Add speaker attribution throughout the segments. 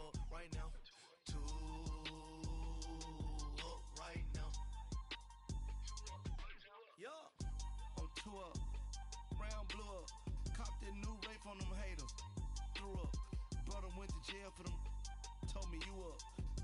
Speaker 1: up right now. 2 up right now. Yeah, I'm 2 up. Brown blew up. Copped that new rape on them haters. Threw up. Brother went to jail for them. Told me you up.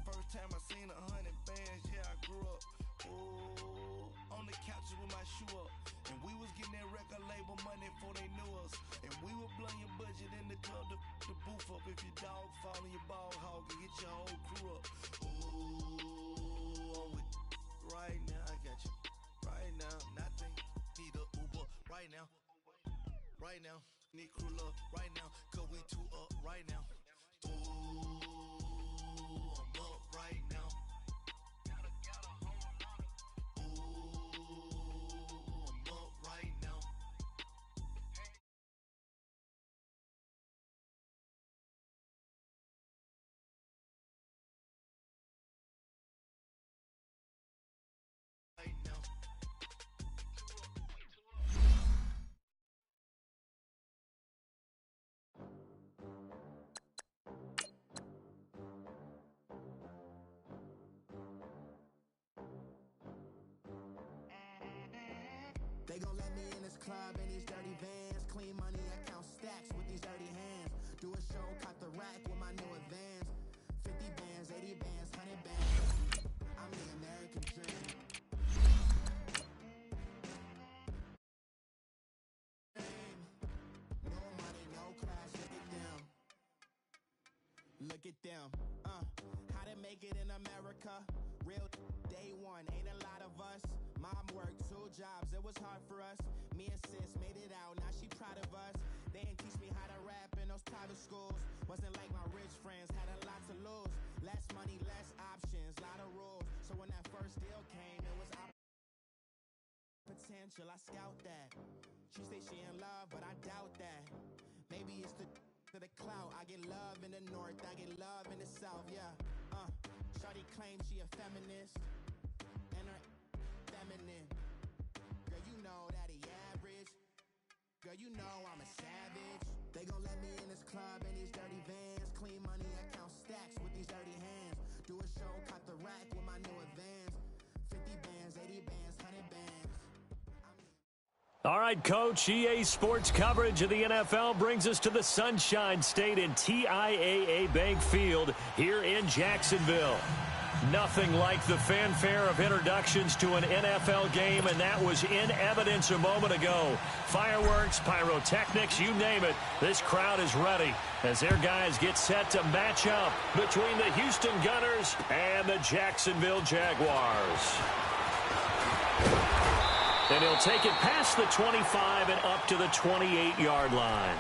Speaker 1: First time I seen 100 bands, yeah, I grew up. Ooh, on the couches with my shoe up. And we was getting that record label money before they knew us. And we were blowing your budget in the club to boof up. If your dog fall in your ball hog and get your whole crew up. Ooh, I'm with right now, I got you. Right now, nothing. Need a Uber right now. Right now, need crew love right now. Cause we 2 up right now. Ooh, I'm up right now.
Speaker 2: They gon' let me in this club in these dirty vans. Clean money, I count stacks with these dirty hands. Do a show, cut the rack with my new advance. 50 bands, 80 bands, 100 bands. I'm the American dream. No money, no class, look at them. Look at them, how to make it in America. Real day one, ain't a lot of us. Mom worked 2 jobs, it was hard for us. Me and sis made it out, now she proud of us. They didn't teach me how to rap in those private schools. Wasn't like my rich friends, had a lot to lose. Less money, less options, lot of rules. So when that first deal came, it was potential, I scout that. She say she in love, but I doubt that. Maybe it's to the clout. I get love in the north, I get love in the south, yeah. Shawty claims she a feminist, and her feminine. Girl, you know that he average. Girl, you know I'm a savage. They gon' let me in this club in these dirty vans. Clean money, I count stacks with these dirty hands. Do a show, cut the rack with my new advance. 50 bands, 80 bands, 100 bands.
Speaker 3: All right, Coach, EA Sports coverage of the NFL brings us to the Sunshine State in TIAA Bank Field here in Jacksonville. Nothing like the fanfare of introductions to an NFL game, and that was in evidence a moment ago. Fireworks, pyrotechnics, you name it. This crowd is ready as their guys get set to match up between the Houston Gunners and the Jacksonville Jaguars. And he'll take it past the 25 and up to the 28-yard line.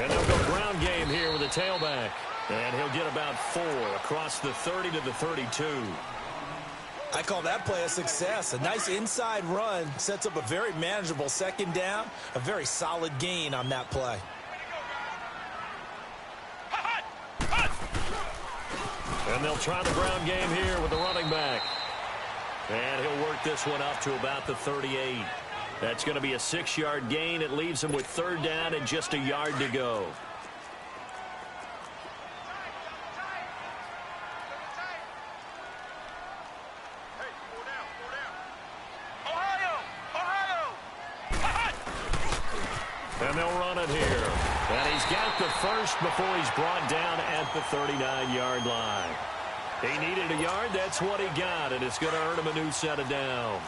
Speaker 3: And they'll go ground game here with a tailback. And he'll get about 4 across the 30 to the 32.
Speaker 4: I call that play a success. A nice inside run sets up a very manageable second down. A very solid gain on that play.
Speaker 3: And they'll try the ground game here with the running back. And he'll work this one up to about the 38. That's going to be a 6-yard gain. It leaves him with 3rd down and just a yard to go. And they'll run it here. And he's got the first before he's brought down at the 39-yard line. He needed a yard. That's what he got, and it's going to earn him a new set of downs.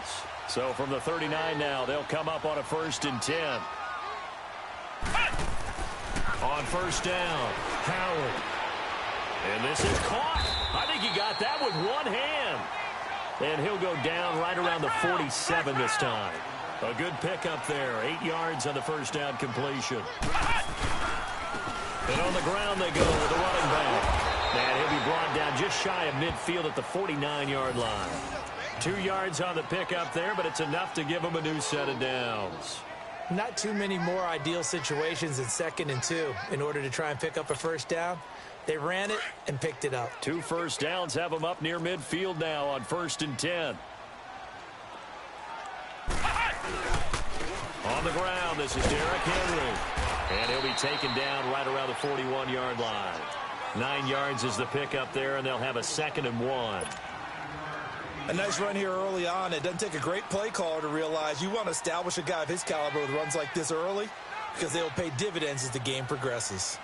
Speaker 3: So from the 39 now, they'll come up on a 1st and 10. On 1st down, Howard. And this is caught. I think he got that with one hand. And he'll go down right around the 47 this time. A good pickup there. 8 yards on the 1st down completion. And on the ground they go with the running back. And he'll be brought down just shy of midfield at the 49-yard line. 2 yards on the pickup there, but it's enough to give them a new set of downs.
Speaker 4: Not too many more ideal situations in 2nd and 2 in order to try and pick up a first down. They ran it and picked it up. 2
Speaker 3: first downs have them up near midfield now on 1st and 10. On the ground, this is Derrick Henry. And he'll be taken down right around the 41-yard line. 9 yards is the pickup there, and they'll have a 2nd and 1.
Speaker 4: A nice run here early on. It doesn't take a great play caller to realize you want to establish a guy of his caliber with runs like this early because they will pay dividends as the game progresses.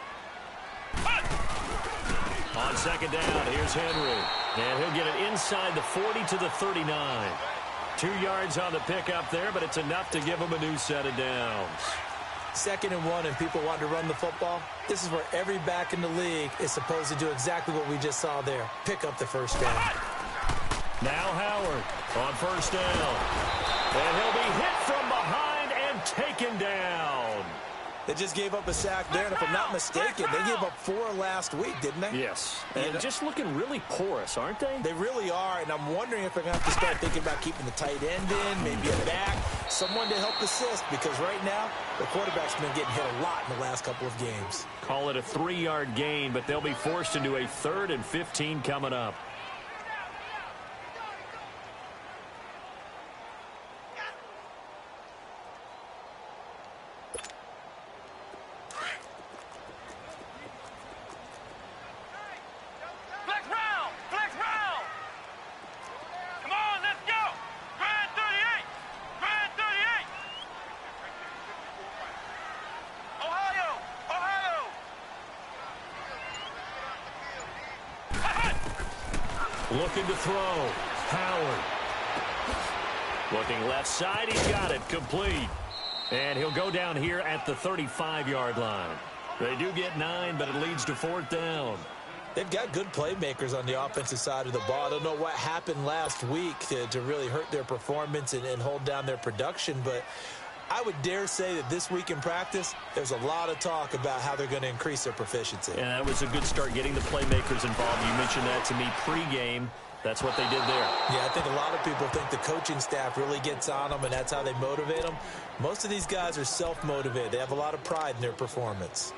Speaker 3: On 2nd down, here's Henry. And he'll get it inside the 40 to the 39. 2 yards on the pickup there, but it's enough to give them a new set of downs.
Speaker 4: 2nd and 1 and people want to run the football. This is where every back in the league is supposed to do exactly what we just saw there. Pick up the first down.
Speaker 3: Now Howard on 1st down. And he'll be hit from behind and taken down.
Speaker 4: They just gave up a sack there, and if I'm not mistaken, they gave up 4 last week, didn't they?
Speaker 3: Yes. And just looking really porous, aren't they?
Speaker 4: They really are, and I'm wondering if they're going to have to start thinking about keeping the tight end in, maybe a back, someone to help assist, because right now, the quarterback's been getting hit a lot in the last couple of games.
Speaker 3: Call it a 3-yard gain, but they'll be forced into a 3rd and 15 coming up. Looking to throw. Howard. Looking left side. He's got it. Complete. And he'll go down here at the 35-yard line. They do get 9, but it leads to 4th down.
Speaker 4: They've got good playmakers on the offensive side of the ball. I don't know what happened last week to really hurt their performance and hold down their production, but I would dare say that this week in practice, there's a lot of talk about how they're going to increase their proficiency.
Speaker 3: And that was a good start getting the playmakers involved. You mentioned that to me pregame. That's what they did there.
Speaker 4: Yeah, I think a lot of people think the coaching staff really gets on them, and that's how they motivate them. Most of these guys are self-motivated. They have a lot of pride in their performance.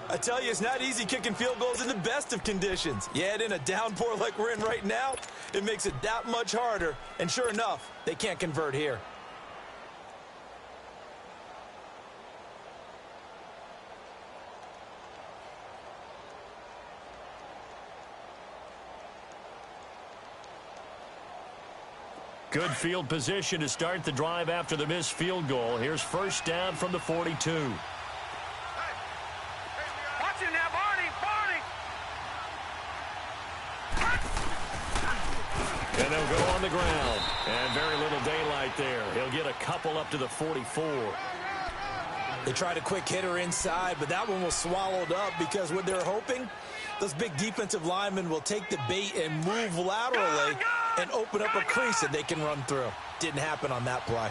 Speaker 4: I tell you, it's not easy kicking field goals in the best of conditions. You add in a downpour like we're in right now, it makes it that much harder. And sure enough, they can't convert here.
Speaker 3: Good field position to start the drive after the missed field goal. Here's 1st down from the 42.
Speaker 5: Watch it now, Barney!
Speaker 3: And they'll go on the ground. And very little daylight there. He'll get a couple up to the 44.
Speaker 4: They tried a quick hitter inside, but that one was swallowed up because what they're hoping, those big defensive linemen will take the bait and move laterally and open up a crease that they can run through. Didn't happen on that play.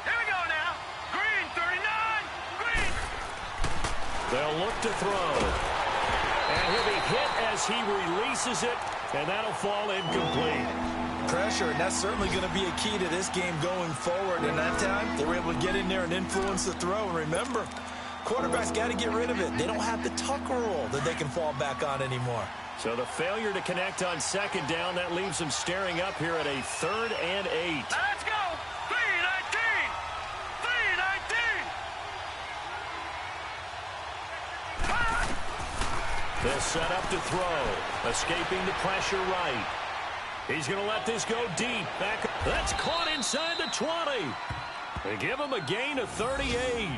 Speaker 5: Here we go now. Green, 39. Green.
Speaker 3: They'll look to throw. And he'll be hit as he releases it, and that'll fall incomplete.
Speaker 4: Pressure, and that's certainly going to be a key to this game going forward. And that time, they were able to get in there and influence the throw. And remember, quarterbacks got to get rid of it. They don't have the tuck rule that they can fall back on anymore.
Speaker 3: So the failure to connect on 2nd down, that leaves them staring up here at a 3rd and 8.
Speaker 5: Let's go. 3-19. 3-19.
Speaker 3: They'll set up to throw. Escaping the pressure right. He's going to let this go deep. Back. That's caught inside the 20. They give him a gain of 38.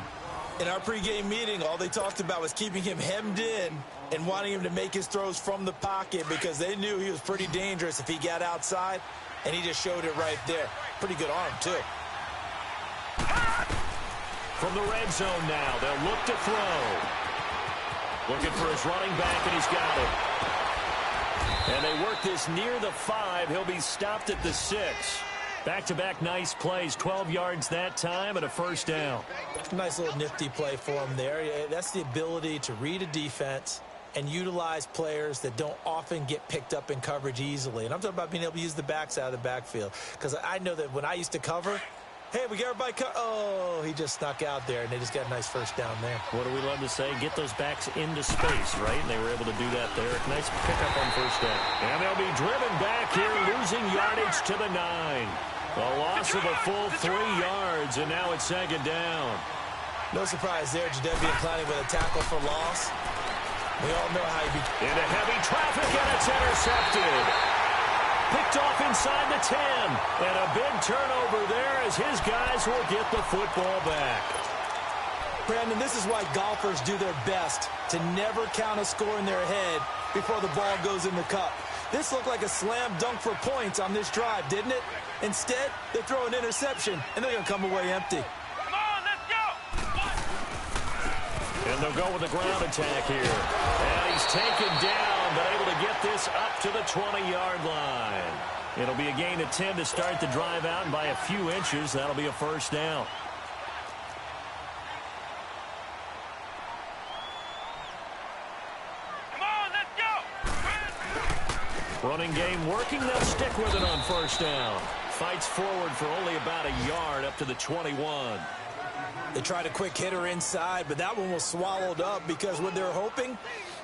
Speaker 4: In our pregame meeting, all they talked about was keeping him hemmed in and wanting him to make his throws from the pocket because they knew he was pretty dangerous if he got outside, and he just showed it right there. Pretty good arm, too.
Speaker 3: From the red zone now, they'll look to throw. Looking for his running back, and he's got it. And they work this near the 5. He'll be stopped at the 6. Back-to-back nice plays, 12 yards that time and a 1st down.
Speaker 4: Nice little nifty play for him there. That's the ability to read a defense and utilize players that don't often get picked up in coverage easily. And I'm talking about being able to use the backs out of the backfield. Because I know that when I used to cover, hey, we got everybody oh, he just snuck out there, and they just got a nice first down there.
Speaker 3: What do we love to say? Get those backs into space, right? And they were able to do that there. Nice pickup on first down. And they'll be driven back here, losing yardage to the 9. A loss of a full 3 yards, and now it's second down.
Speaker 4: No surprise there, Jadeveon Clowney with a tackle for loss. We all know how he
Speaker 3: into heavy traffic, and it's intercepted. Picked off inside the 10. And a big turnover there as his guys will get the football back.
Speaker 4: Brandon, this is why golfers do their best to never count a score in their head before the ball goes in the cup. This looked like a slam dunk for points on this drive, didn't it? Instead, they throw an interception, and they're going to come away empty.
Speaker 3: And they'll go with a ground attack here. And he's taken down, but able to get this up to the 20-yard line. It'll be a gain of 10 to start the drive out, and by a few inches, that'll be a first down.
Speaker 5: Come on, let's go!
Speaker 3: Running game working. They'll stick with it on first down. Fights forward for only about a yard up to the 21.
Speaker 4: They tried a quick hitter inside, but that one was swallowed up because what they're hoping,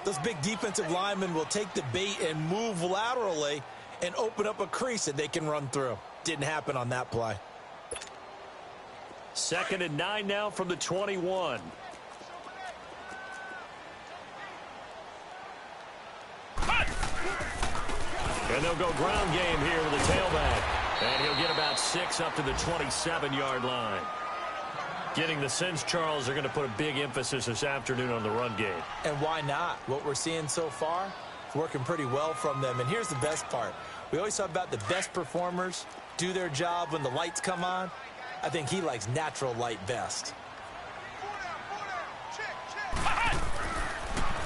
Speaker 4: those big defensive linemen will take the bait and move laterally and open up a crease that they can run through. Didn't happen on that play.
Speaker 3: 2nd and 9 now from the 21. And they'll go ground game here with the tailback. And he'll get about 6 up to the 27-yard line. Getting the sense, Charles, are going to put a big emphasis this afternoon on the run game.
Speaker 4: And why not? What we're seeing so far, working pretty well from them. And here's the best part. We always talk about the best performers do their job when the lights come on. I think he likes natural light best.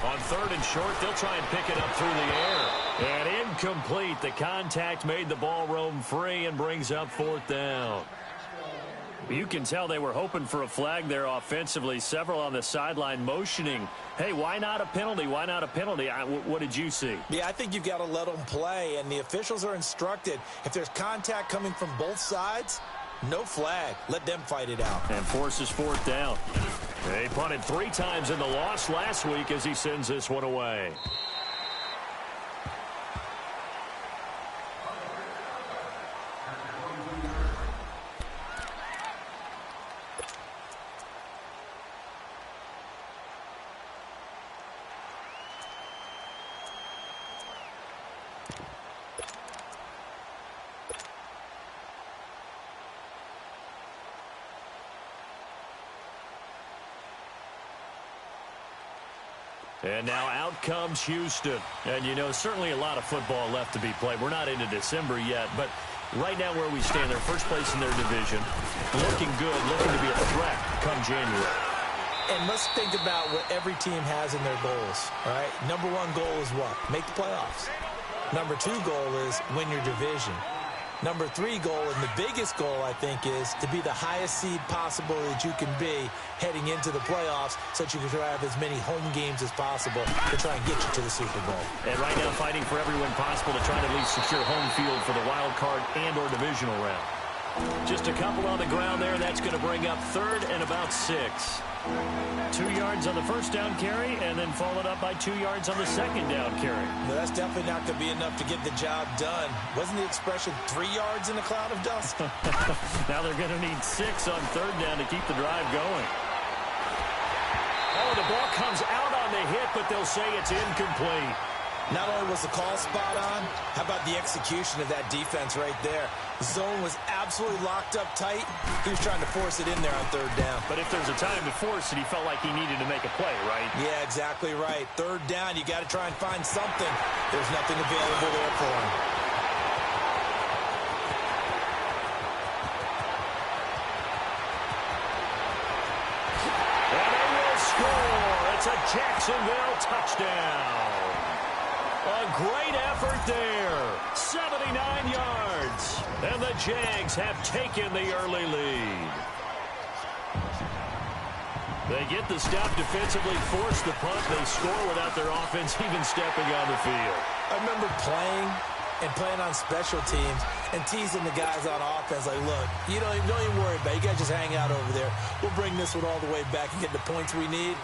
Speaker 3: On 3rd and short, they'll try and pick it up through the air. And incomplete. The contact made the ball roam free and brings up 4th down. You can tell they were hoping for a flag there offensively. Several on the sideline motioning, hey, why not a penalty? Why not a penalty? What did you see?
Speaker 4: Yeah, I think you've got to let them play, and the officials are instructed. If there's contact coming from both sides, no flag. Let them fight it out.
Speaker 3: And forces 4th down. They punted 3 times in the loss last week as he sends this one away. And now out comes Houston. And, you know, certainly a lot of football left to be played. We're not into December yet, but right now where we stand, they're first place in their division. Looking good, looking to be a threat come January.
Speaker 4: And let's think about what every team has in their goals, all right? Number 1 goal is what? Make the playoffs. Number 2 goal is win your division. Number 3 goal, and the biggest goal, I think, is to be the highest seed possible that you can be heading into the playoffs so that you can try to have as many home games as possible to try and get you to the Super Bowl.
Speaker 3: And right now fighting for every win possible to try to at least secure home field for the wild card and or divisional round. Just a couple on the ground there. That's going to bring up 3rd and about 6. 2 yards on the first down carry, and then followed up by 2 yards on the second down carry.
Speaker 4: No, that's definitely not going to be enough to get the job done. Wasn't the expression 3 yards in a cloud of dust?
Speaker 3: Now they're going to need 6 on 3rd down to keep the drive going. Oh, the ball comes out on the hit, but they'll say it's incomplete.
Speaker 4: Not only was the call spot on, how about the execution of that defense right there? The zone was absolutely locked up tight. He was trying to force it in there on 3rd down.
Speaker 3: But if there's a time to force it, he felt like he needed to make a play, right?
Speaker 4: Yeah, exactly right. 3rd down, you got to try and find something. There's nothing available there for him.
Speaker 3: And they will score. It's a Jacksonville touchdown. A great effort there. 79 yards. And the Jags have taken the early lead. They get the stop defensively, force the punt. They score without their offense even stepping on the field.
Speaker 4: I remember playing on special teams and teasing the guys on offense like, look, you don't even worry about it. You guys just hang out over there. We'll bring this one all the way back and get the points we need.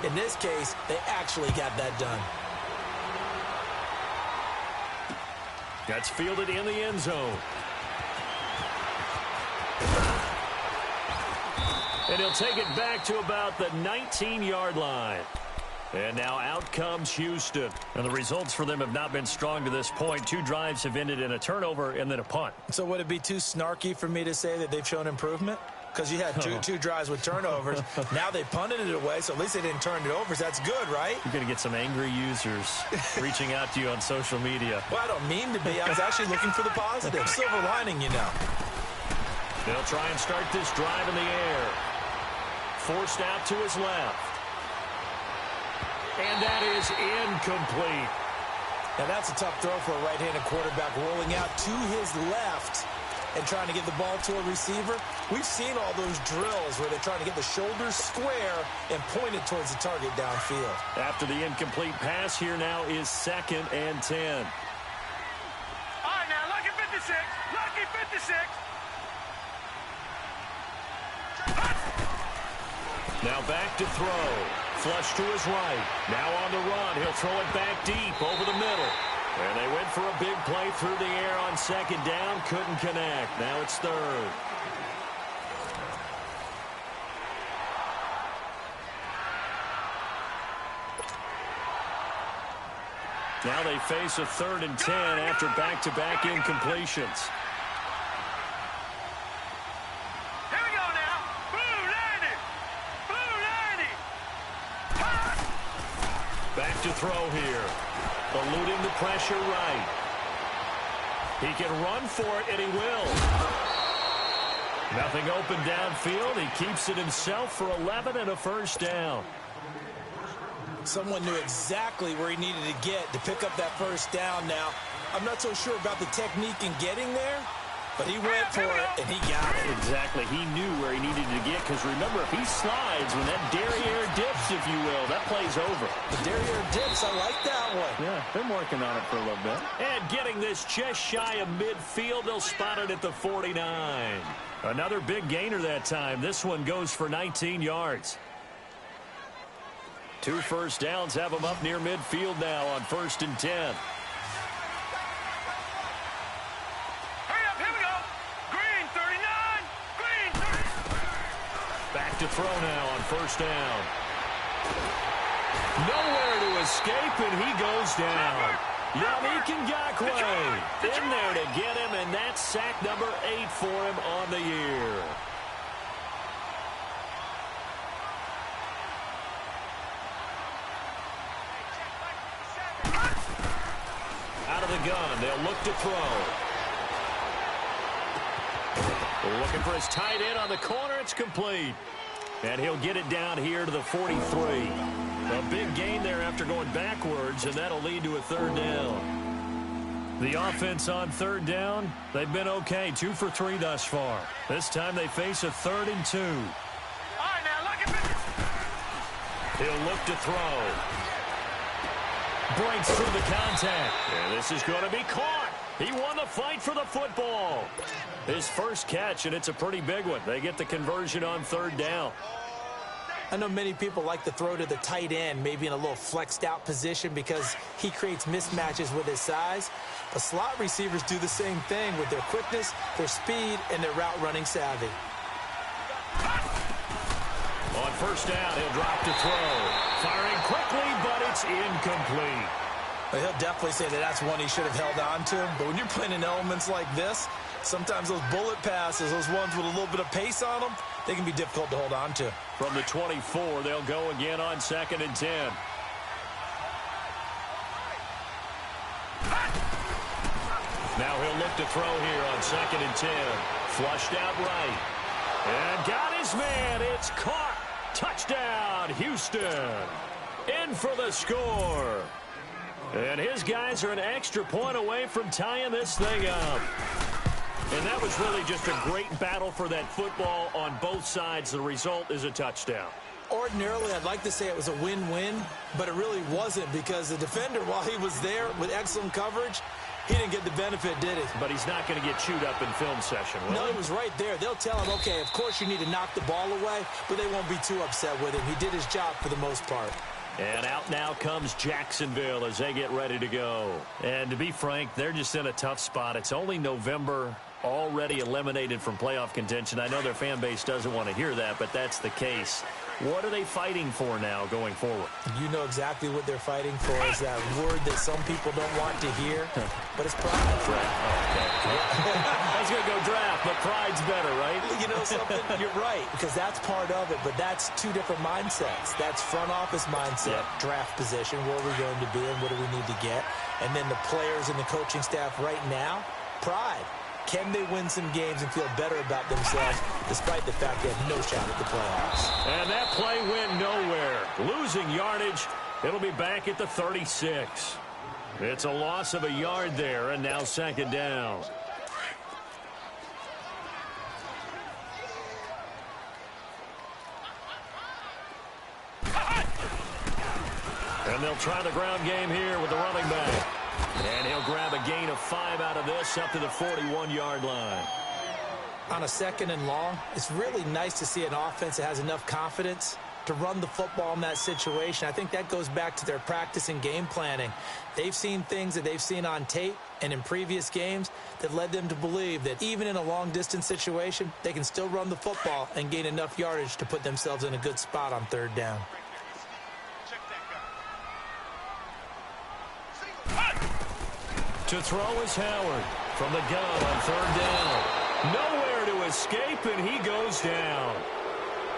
Speaker 4: In this case, they actually got that done.
Speaker 3: That's fielded in the end zone. And he'll take it back to about the 19-yard line. And now out comes Houston. And the results for them have not been strong to this point. 2 drives have ended in a turnover and then a punt.
Speaker 4: So would it be too snarky for me to say that they've shown improvement? Because you had two drives with turnovers. Now they punted it away, so at least they didn't turn it over. So that's good, right?
Speaker 3: You're going to get some angry users reaching out to you on social media.
Speaker 4: Well, I don't mean to be. I was actually looking for the positive. Silver lining, you know.
Speaker 3: They'll try and start this drive in the air. Forced out to his left. And that is incomplete.
Speaker 4: Now that's a tough throw for a right-handed quarterback, rolling out to his left and trying to get the ball to a receiver. We've seen all those drills where they're trying to get the shoulders square and point it towards the target downfield.
Speaker 3: After the incomplete pass, here now is 2nd and 10.
Speaker 5: All right, now, lucky 56. Lucky 56.
Speaker 3: Now back to throw. Flush to his right. Now on the run. He'll throw it back deep over the middle. And they went for a big play through the air on 2nd down. Couldn't connect. Now it's 3rd. Now they face a 3rd and 10 after back-to-back incompletions.
Speaker 5: Here we go now. Blue 90. Blue 90.
Speaker 3: Back to throw here. Eluding the pressure right. He can run for it, and he will. Nothing open downfield. He keeps it himself for 11 and a 1st down.
Speaker 4: Someone knew exactly where he needed to get to pick up that 1st down now. I'm not so sure about the technique in getting there, but he went for it, and he got it.
Speaker 3: Exactly. He knew where he needed to get, because remember, if he slides, when that derriere dips, if you will, that play's over.
Speaker 4: The derriere dips, I like that one.
Speaker 3: Yeah, been working on it for a little bit. And getting this just shy of midfield, they'll spot it at the 49. Another big gainer that time. This one goes for 19 yards. 2 first downs have him up near midfield now on 1st and 10.
Speaker 5: Hurry up, here we go. Green 39. Green 39.
Speaker 3: Back to throw now on 1st down. Nowhere to escape, and he goes down. Yannick Ngakoue in there to get him, and that's sack number 8 for him on the year. Out of the gun, they'll look to throw. Looking for his tight end on the corner. It's complete. And he'll get it down here to the 43. A big gain there after going backwards, and that'll lead to a 3rd down. The offense on 3rd down, they've been okay. 2 for 3 thus far. This time they face a 3rd and 2.
Speaker 5: All right, now, look at this.
Speaker 3: He'll look to throw. Breaks through the contact. And this is going to be caught. He won the fight for the football. His first catch, and it's a pretty big one. They get the conversion on 3rd down.
Speaker 4: I know many people like to throw to the tight end, maybe in a little flexed out position because he creates mismatches with his size. But slot receivers do the same thing with their quickness, their speed, and their route running savvy.
Speaker 3: On 1st down, he'll drop to throw. Firing quickly, but it's incomplete.
Speaker 4: But he'll definitely say that that's one he should have held on to. But when you're playing in elements like this, sometimes those bullet passes, those ones with a little bit of pace on them, they can be difficult to hold on to.
Speaker 3: From the 24, they'll go again on 2nd and 10. Now he'll look to throw here on 2nd and 10. Flushed out right. And got his man. It's caught. Touchdown, Houston. In for the score. And his guys are an extra point away from tying this thing up. And that was really just a great battle for that football on both sides. The result is a touchdown.
Speaker 4: Ordinarily, I'd like to say it was a win-win, but it really wasn't because the defender, while he was there with excellent coverage, he didn't get the benefit, did he?
Speaker 3: But he's not going to get chewed up in film session, will
Speaker 4: No,
Speaker 3: he?
Speaker 4: he was right there. They'll tell him, okay, of course you need to knock the ball away, but they won't be too upset with him. He did his job for the most part.
Speaker 3: And out now comes Jacksonville as they get ready to go. And to be frank, they're just in a tough spot. It's only November, already eliminated from playoff contention. I know their fan base doesn't want to hear that, but that's the case. What are they fighting for now going forward?
Speaker 4: You know exactly what they're fighting for is that word that some people don't want to hear, but it's pride.
Speaker 3: I was going to go draft, but pride's better, right?
Speaker 4: You know something? You're right, because that's part of it, but that's two different mindsets. That's front office mindset, draft position, where we're going to be and what do we need to get. And then the players and the coaching staff right now, pride. Can they win some games and feel better about themselves despite the fact they have no shot at the playoffs?
Speaker 3: And that play went nowhere. Losing yardage, it'll be back at the 36. It's a loss of a yard there, and now second down. And they'll try the ground game here with the running back. And he'll grab a gain of 5 out of this up to the 41-yard line.
Speaker 4: On a second and long, it's really nice to see an offense that has enough confidence to run the football in that situation. I think that goes back to their practice and game planning. They've seen things that they've seen on tape and in previous games that led them to believe that even in a long-distance situation, they can still run the football and gain enough yardage to put themselves in a good spot on third down.
Speaker 3: To throw is Howard from the gun on third down. Nowhere to escape, and he goes down.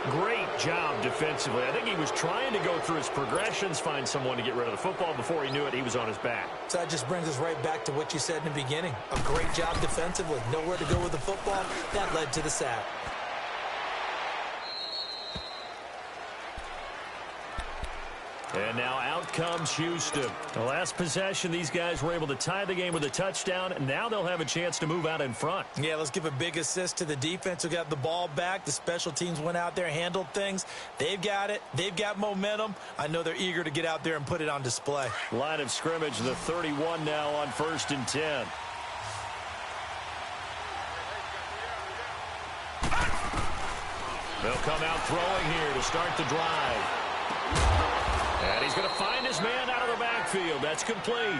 Speaker 3: Great job defensively. I think he was trying to go through his progressions, find someone to get rid of the football. Before he knew it, he was on his back.
Speaker 4: So that just brings us right back to what you said in the beginning. A great job defensively. Nowhere to go with the football. That led to the sack.
Speaker 3: And now out comes Houston. The last possession, these guys were able to tie the game with a touchdown. Now they'll have a chance to move out in front.
Speaker 4: Yeah, let's give a big assist to the defense who got the ball back. The special teams went out there, handled things. They've got it. They've got momentum. I know they're eager to get out there and put it on display.
Speaker 3: Line of scrimmage, the 31 now on 1st and 10. They'll come out throwing here to start the drive. And he's going to find his man out of the backfield. That's complete.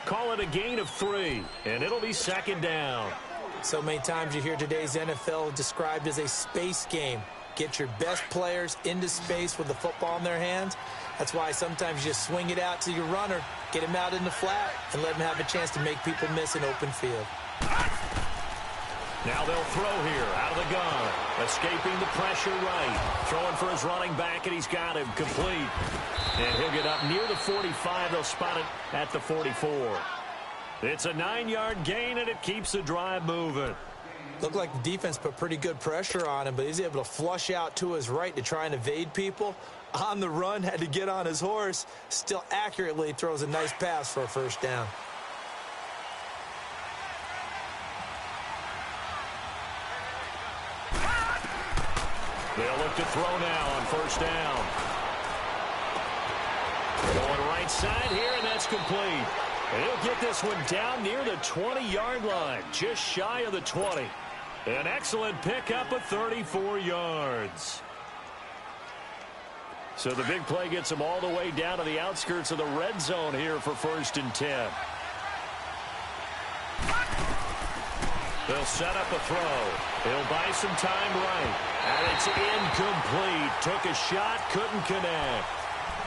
Speaker 3: Call it a gain of 3, and it'll be second down.
Speaker 4: So many times you hear today's NFL described as a space game. Get your best players into space with the football in their hands. That's why sometimes you just swing it out to your runner, get him out in the flat, and let him have a chance to make people miss an open field.
Speaker 3: Now they'll throw here out of the gun. Escaping the pressure right. Throwing for his running back, and he's got him complete. And he'll get up near the 45. They'll spot it at the 44. It's a 9-yard gain, and it keeps the drive moving.
Speaker 4: Looked like the defense put pretty good pressure on him, but he's able to flush out to his right to try and evade people. On the run, had to get on his horse. Still accurately throws a nice pass for a first down.
Speaker 3: They'll look to throw now on first down. Going right side here, and that's complete. And he'll get this one down near the 20-yard line, just shy of the 20. An excellent pickup of 34 yards. So the big play gets him all the way down to the outskirts of the red zone here for 1st and 10. They'll set up a throw. He'll buy some time right. And it's incomplete. Took a shot, couldn't connect.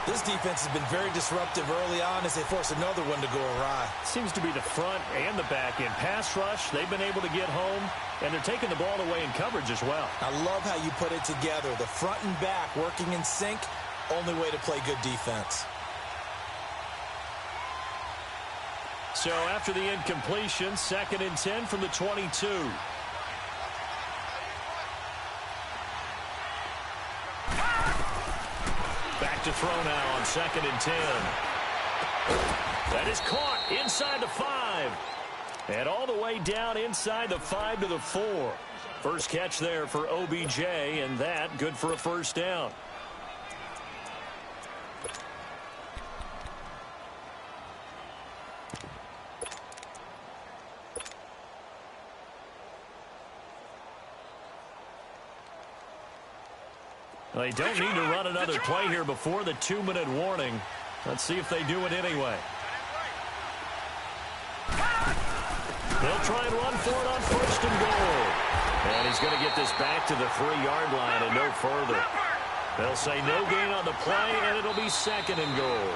Speaker 4: This defense has been very disruptive early on as they force another one to go awry.
Speaker 3: Seems to be the front and the back end. Pass rush, they've been able to get home, and they're taking the ball away in coverage as well.
Speaker 4: I love how you put it together. The front and back working in sync, only way to play good defense.
Speaker 3: So after the incompletion, 2nd and 10 from the 22. Back to throw now on 2nd and 10. That is caught inside the 5. And all the way down inside the 5 to the 4. First catch there for OBJ, and that good for a first down. They don't need to run another play here before the 2-minute warning. Let's see if they do it anyway. They'll try and run for it on 1st and goal. And he's going to get this back to the 3-yard line and no further. They'll say no gain on the play, and it'll be 2nd and goal.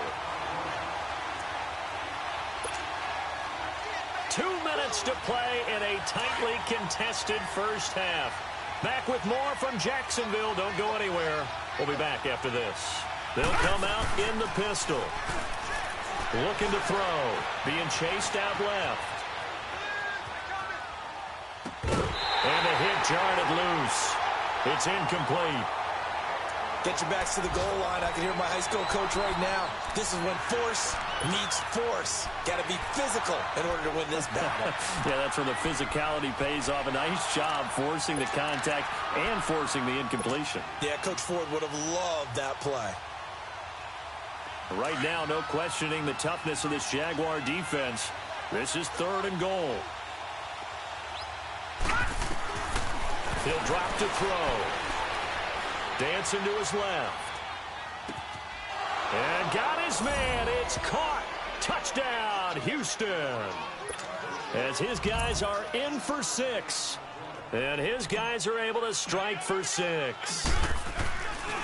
Speaker 3: 2 minutes to play in a tightly contested first half. Back with more from Jacksonville. Don't go anywhere. We'll be back after this. They'll come out in the pistol. Looking to throw. Being chased out left. And the hit jarred it loose. It's incomplete.
Speaker 4: Get your backs to the goal line. I can hear my high school coach right now. This is when force meets force. Got to be physical in order to win this battle.
Speaker 3: Yeah, that's where the physicality pays off. A nice job forcing the contact and forcing the incompletion.
Speaker 4: Yeah, Coach Ford would have loved that play.
Speaker 3: Right now, no questioning the toughness of this Jaguar defense. This is 3rd and goal. He'll drop to throw. Dancing to his left. And got his man. It's caught. Touchdown, Houston. As his guys are in for 6. And his guys are able to strike for 6.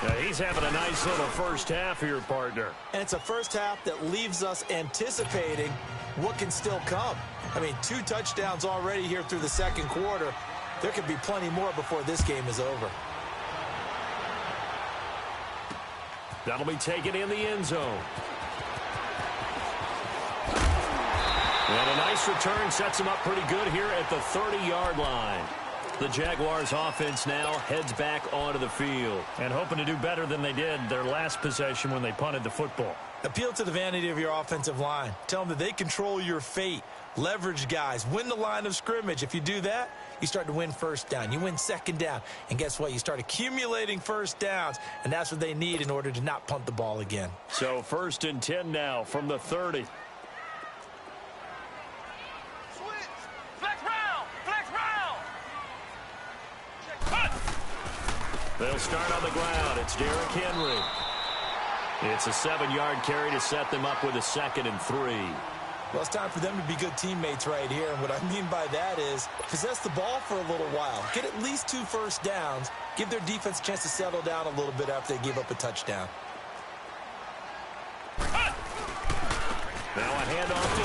Speaker 3: Now, he's having a nice little first half here, partner.
Speaker 4: And it's a first half that leaves us anticipating what can still come. I mean, 2 touchdowns already here through the 2nd quarter. There could be plenty more before this game is over.
Speaker 3: That'll be taken in the end zone. And a nice return sets him up pretty good here at the 30-yard line. The Jaguars offense now heads back onto the field and hoping to do better than they did their last possession when they punted the football.
Speaker 4: Appeal to the vanity of your offensive line. Tell them that they control your fate. Leverage guys. Win the line of scrimmage. If you do that, you start to win 1st down. You win 2nd down. And guess what? You start accumulating 1st downs, and that's what they need in order to not punt the ball again.
Speaker 3: So 1st and 10 now from the 30. They'll start on the ground. It's Derrick Henry. It's a 7-yard carry to set them up with a 2nd and 3.
Speaker 4: Well, it's time for them to be good teammates right here. And what I mean by that is possess the ball for a little while. Get at least 2 first downs. Give their defense a chance to settle down a little bit after they give up a touchdown.
Speaker 3: Now a handoff to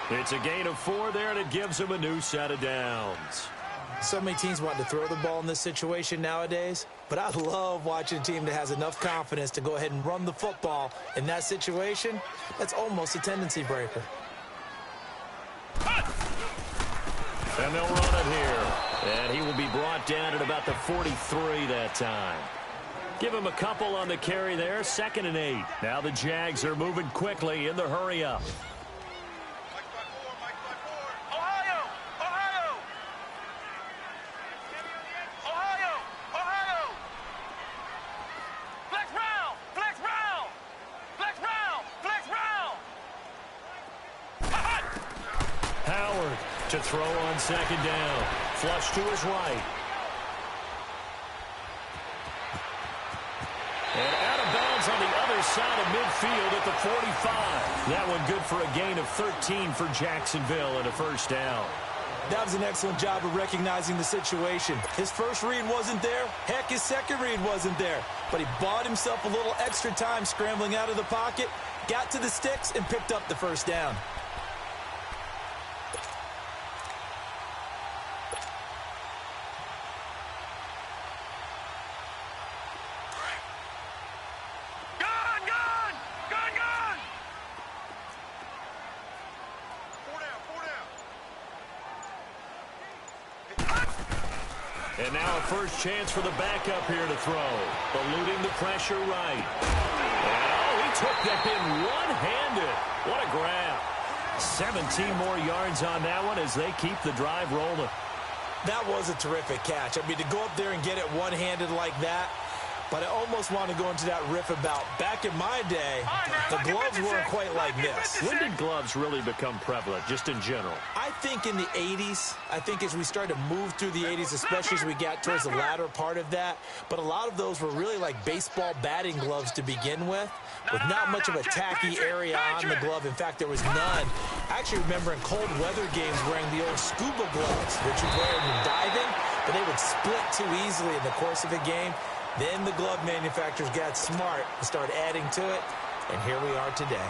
Speaker 3: Henry. It's a gain of 4 there, and it gives him a new set of downs.
Speaker 4: So many teams want to throw the ball in this situation nowadays, but I love watching a team that has enough confidence to go ahead and run the football in that situation. That's almost a tendency breaker.
Speaker 3: And they'll run it here. And he will be brought down at about the 43 that time. Give him a couple on the carry there. 2nd and 8. Now the Jags are moving quickly in the hurry-up. To throw on 2nd down. Flush to his right. And out of bounds on the other side of midfield at the 45. That one good for a gain of 13 for Jacksonville and a 1st down.
Speaker 4: That was an excellent job of recognizing the situation. His first read wasn't there. Heck, his second read wasn't there. But he bought himself a little extra time scrambling out of the pocket, got to the sticks, and picked up the 1st down.
Speaker 3: And now a first chance for the backup here to throw. Eluding the pressure right. And, he took that in one-handed. What a grab. 17 more yards on that one as they keep the drive rolling.
Speaker 4: That was a terrific catch. I mean, to go up there and get it one-handed like that, But I almost want to go into that riff about back in my day, the gloves weren't quite like this.
Speaker 3: When did gloves really become prevalent, just in general?
Speaker 4: I think in the 80s. I think as we started to move through the 80s, especially as we got towards the latter part of that. But a lot of those were really like baseball batting gloves to begin with not much of a tacky area on the glove. In fact, there was none. I actually remember in cold weather games wearing the old scuba gloves that you wear when you're diving, but they would split too easily in the course of a game. Then the glove manufacturers got smart and started adding to it, and here we are today.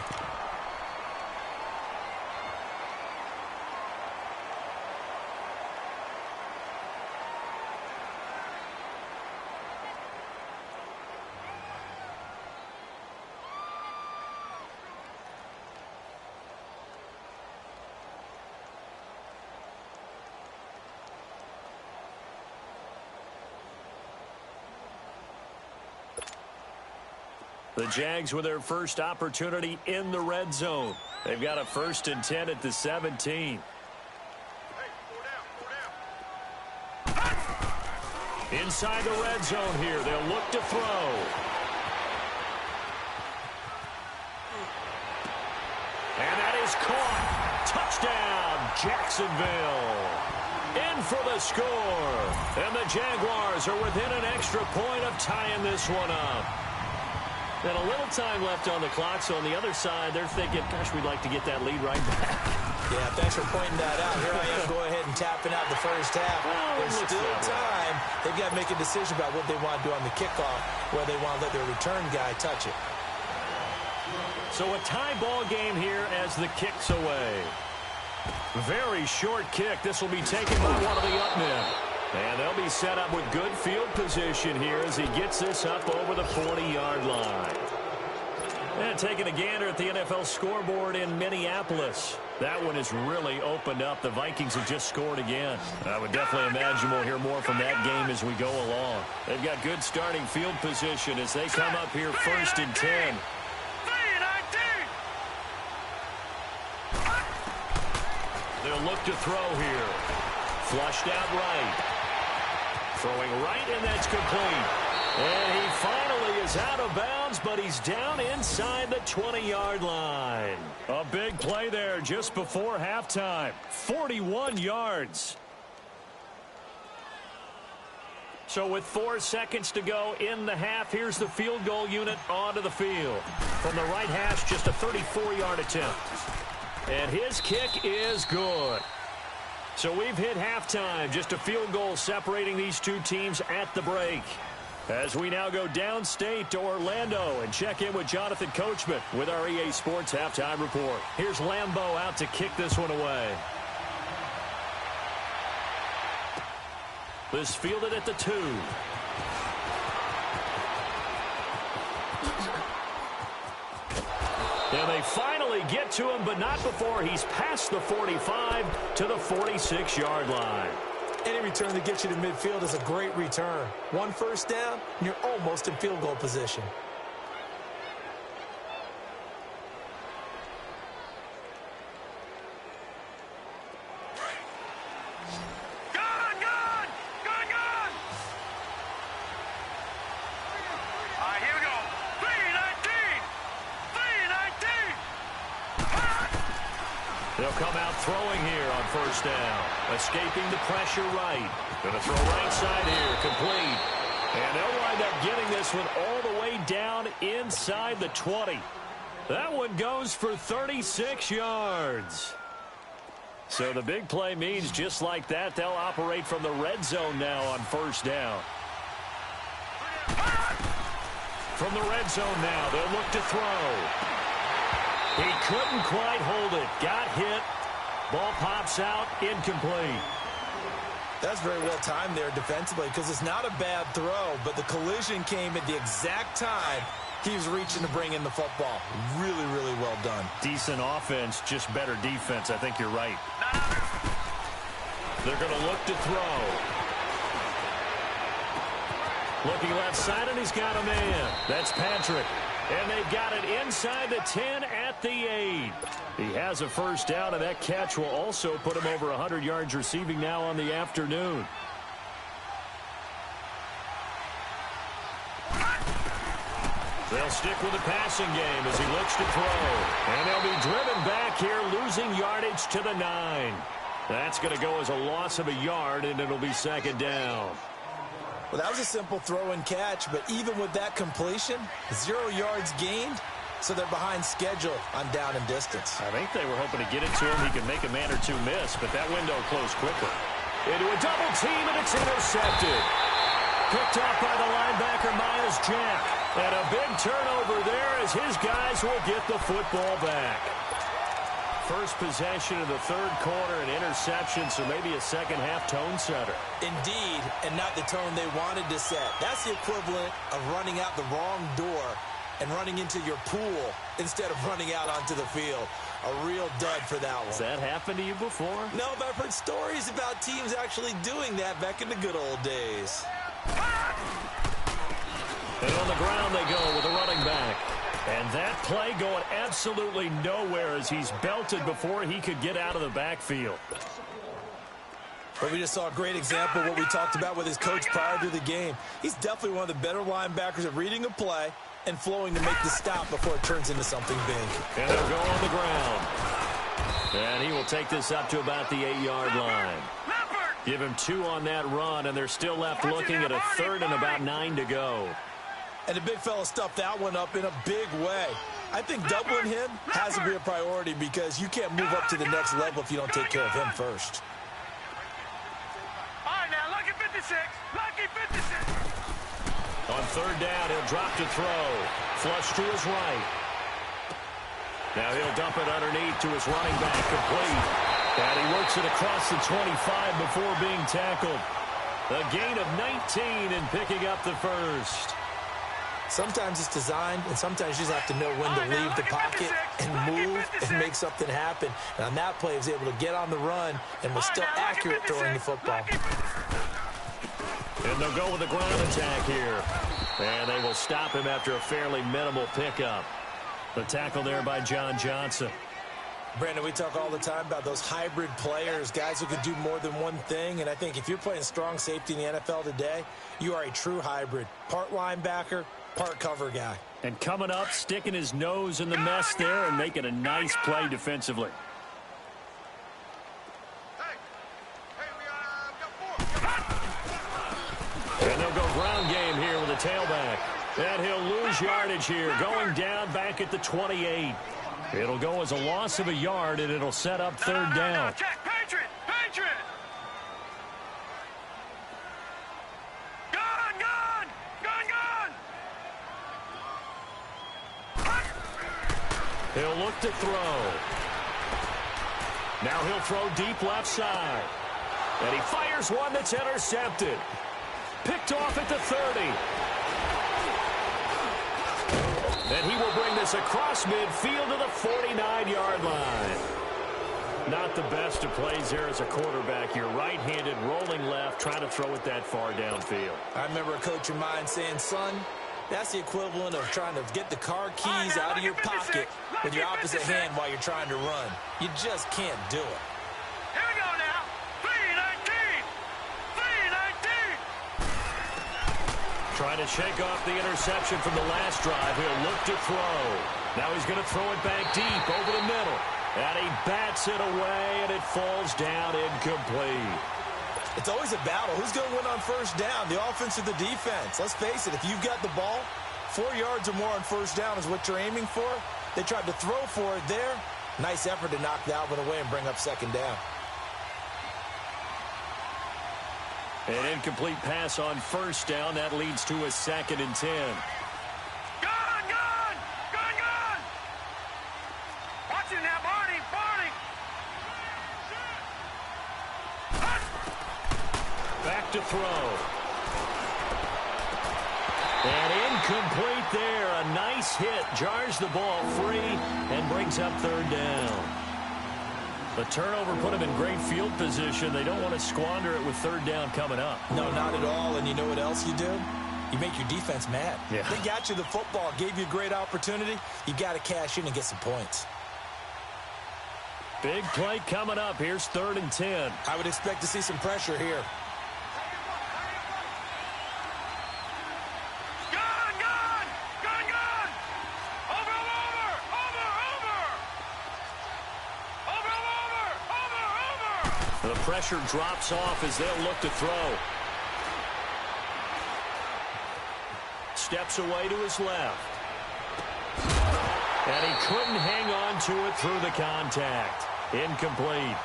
Speaker 3: The Jags with their first opportunity in the red zone. They've got a 1st and 10 at the 17. Inside the red zone here, they'll look to throw. And that is caught. Touchdown, Jacksonville. In for the score. And the Jaguars are within an extra point of tying this one up. And a little time left on the clock, so on the other side, they're thinking, gosh, we'd like to get that lead right back.
Speaker 4: Yeah, thanks for pointing that out. Here I am go ahead and tapping out the first half. There's still time. They've got to make a decision about what they want to do on the kickoff, whether they want to let their return guy touch it.
Speaker 3: So a tie ball game here as the kick's away. Very short kick. This will be taken by one of the up men. And they'll be set up with good field position here as he gets this up over the 40-yard line. And taking a gander at the NFL scoreboard in Minneapolis. That one has really opened up. The Vikings have just scored again. I would definitely imagine we'll hear more from that game as we go along. They've got good starting field position as they come up here 1st and 10. They'll look to throw here. Flushed out right. Throwing right, and that's complete. And he finally is out of bounds, but he's down inside the 20-yard line. A big play there just before halftime. 41 yards. So with 4 seconds to go in the half, here's the field goal unit onto the field. From the right hash, just a 34-yard attempt. And his kick is good. So we've hit halftime, just a field goal separating these two teams at the break. As we now go downstate to Orlando and check in with Jonathan Coachman with our EA Sports Halftime Report. Here's Lambeau out to kick this one away. This fielded at the 2. And they finally get to him, but not before he's past the 45 to the 46-yard line.
Speaker 4: Any return that gets you to midfield is a great return. 1 first down, and you're almost in field goal position.
Speaker 3: They'll come out throwing here on 1st down. Escaping the pressure right. Going to throw right side here. Complete. And they'll wind up getting this one all the way down inside the 20. That one goes for 36 yards. So the big play means just like that, they'll operate from the red zone now on 1st down. From the red zone now, they'll look to throw. He couldn't quite hold it. Got hit. Ball pops out. Incomplete.
Speaker 4: That's very well timed there defensively because it's not a bad throw, but the collision came at the exact time he was reaching to bring in the football. Really, really well done.
Speaker 3: Decent offense, just better defense. I think you're right. They're going to look to throw. Looking left side, and he's got a man. That's Patrick. And they've got it inside the 10 at the 8. He has a 1st down, and that catch will also put him over 100 yards receiving now on the afternoon. They'll stick with the passing game as he looks to throw. And they'll be driven back here, losing yardage to the 9. That's going to go as a loss of a yard, and it'll be second down.
Speaker 4: Well, that was a simple throw and catch, but even with that completion, 0 yards gained, so they're behind schedule on down and distance.
Speaker 3: I think they were hoping to get it to him. He could make a man or two miss, but that window closed quickly. Into a double team, and it's intercepted. Picked off by the linebacker, Myles Jack. And a big turnover there as his guys will get the football back. First possession of the third quarter, an interception, so maybe a second-half tone setter.
Speaker 4: Indeed, and not the tone they wanted to set. That's the equivalent of running out the wrong door and running into your pool instead of running out onto the field. A real dud for that one.
Speaker 3: Has that happened to you before?
Speaker 4: No, but I've heard stories about teams actually doing that back in the good old days.
Speaker 3: And on the ground they go with a running back. And that play going absolutely nowhere as he's belted before he could get out of the backfield.
Speaker 4: But we just saw a great example of what we talked about with his coach prior to the game. He's definitely one of the better linebackers at reading a play and flowing to make the stop before it turns into something big.
Speaker 3: And they'll go on the ground. And he will take this up to about the 8-yard line. Give him 2 on that run, and they're still left looking at a third and about 9 to go.
Speaker 4: And the big fella stuffed that one up in a big way. I think doubling him has to be a priority because you can't move up to the next level if you don't take care of him first.
Speaker 5: All right, now, lucky 56. Lucky 56.
Speaker 3: On third down, he'll drop to throw. Flush to his right. Now he'll dump it underneath to his running back, complete. And he works it across the 25 before being tackled. A gain of 19 and picking up the first.
Speaker 4: Sometimes it's designed, and sometimes you just have to know when to leave the pocket and move and make something happen. And on that play, he was able to get on the run and was still accurate throwing the football.
Speaker 3: And they'll go with a ground attack here. And they will stop him after a fairly minimal pickup. The tackle there by John Johnson.
Speaker 4: Brandon, we talk all the time about those hybrid players, guys who could do more than one thing. And I think if you're playing strong safety in the NFL today, you are a true hybrid. Part linebacker, part cover guy.
Speaker 3: And coming up, sticking his nose in the mess there and making a nice play defensively. And they'll go ground game here with a tailback. And he'll lose yardage here, going down back at the 28. It'll go as a loss of a yard, and it'll set up third down.
Speaker 5: Check, Patriot! Patriot! Gun!
Speaker 3: He'll look to throw. Now he'll throw deep left side. And he fires one that's intercepted. Picked off at the 30. And he will bring this across midfield to the 49-yard line. Not the best of plays there as a quarterback. You're right-handed, rolling left, trying to throw it that far downfield.
Speaker 4: I remember a coach of mine saying, son, that's the equivalent of trying to get the car keys out of your pocket with your opposite hand while you're trying to run. You just can't do it.
Speaker 5: Here we go now. 3-19. 3-19.
Speaker 3: Trying to shake off the interception from the last drive. He'll look to throw. Now he's going to throw it back deep over the middle. And he bats it away, and it falls down incomplete.
Speaker 4: It's always a battle. Who's going to win on first down, the offense or the defense? Let's face it, if you've got the ball, 4 yards or more on first down is what you're aiming for. They tried to throw for it there. Nice effort to knock that one away and bring up second down.
Speaker 3: An incomplete pass on first down. That leads to a 2nd and 10.
Speaker 5: Gun! Watch it now, Barney!
Speaker 3: Back to throw. And incomplete there. A nice hit. Jars the ball free and brings up third down. The turnover put him in great field position. They don't want to squander it with third down coming up.
Speaker 4: No, not at all. And you know what else you do? You make your defense mad.
Speaker 3: Yeah.
Speaker 4: They got you the football, gave you a great opportunity. You got to cash in and get some points.
Speaker 3: Big play coming up. Here's 3rd and 10.
Speaker 4: I would expect to see some pressure here.
Speaker 5: Gun!
Speaker 3: The pressure drops off as they'll look to throw. Steps away to his left. And he couldn't hang on to it through the contact. Incomplete.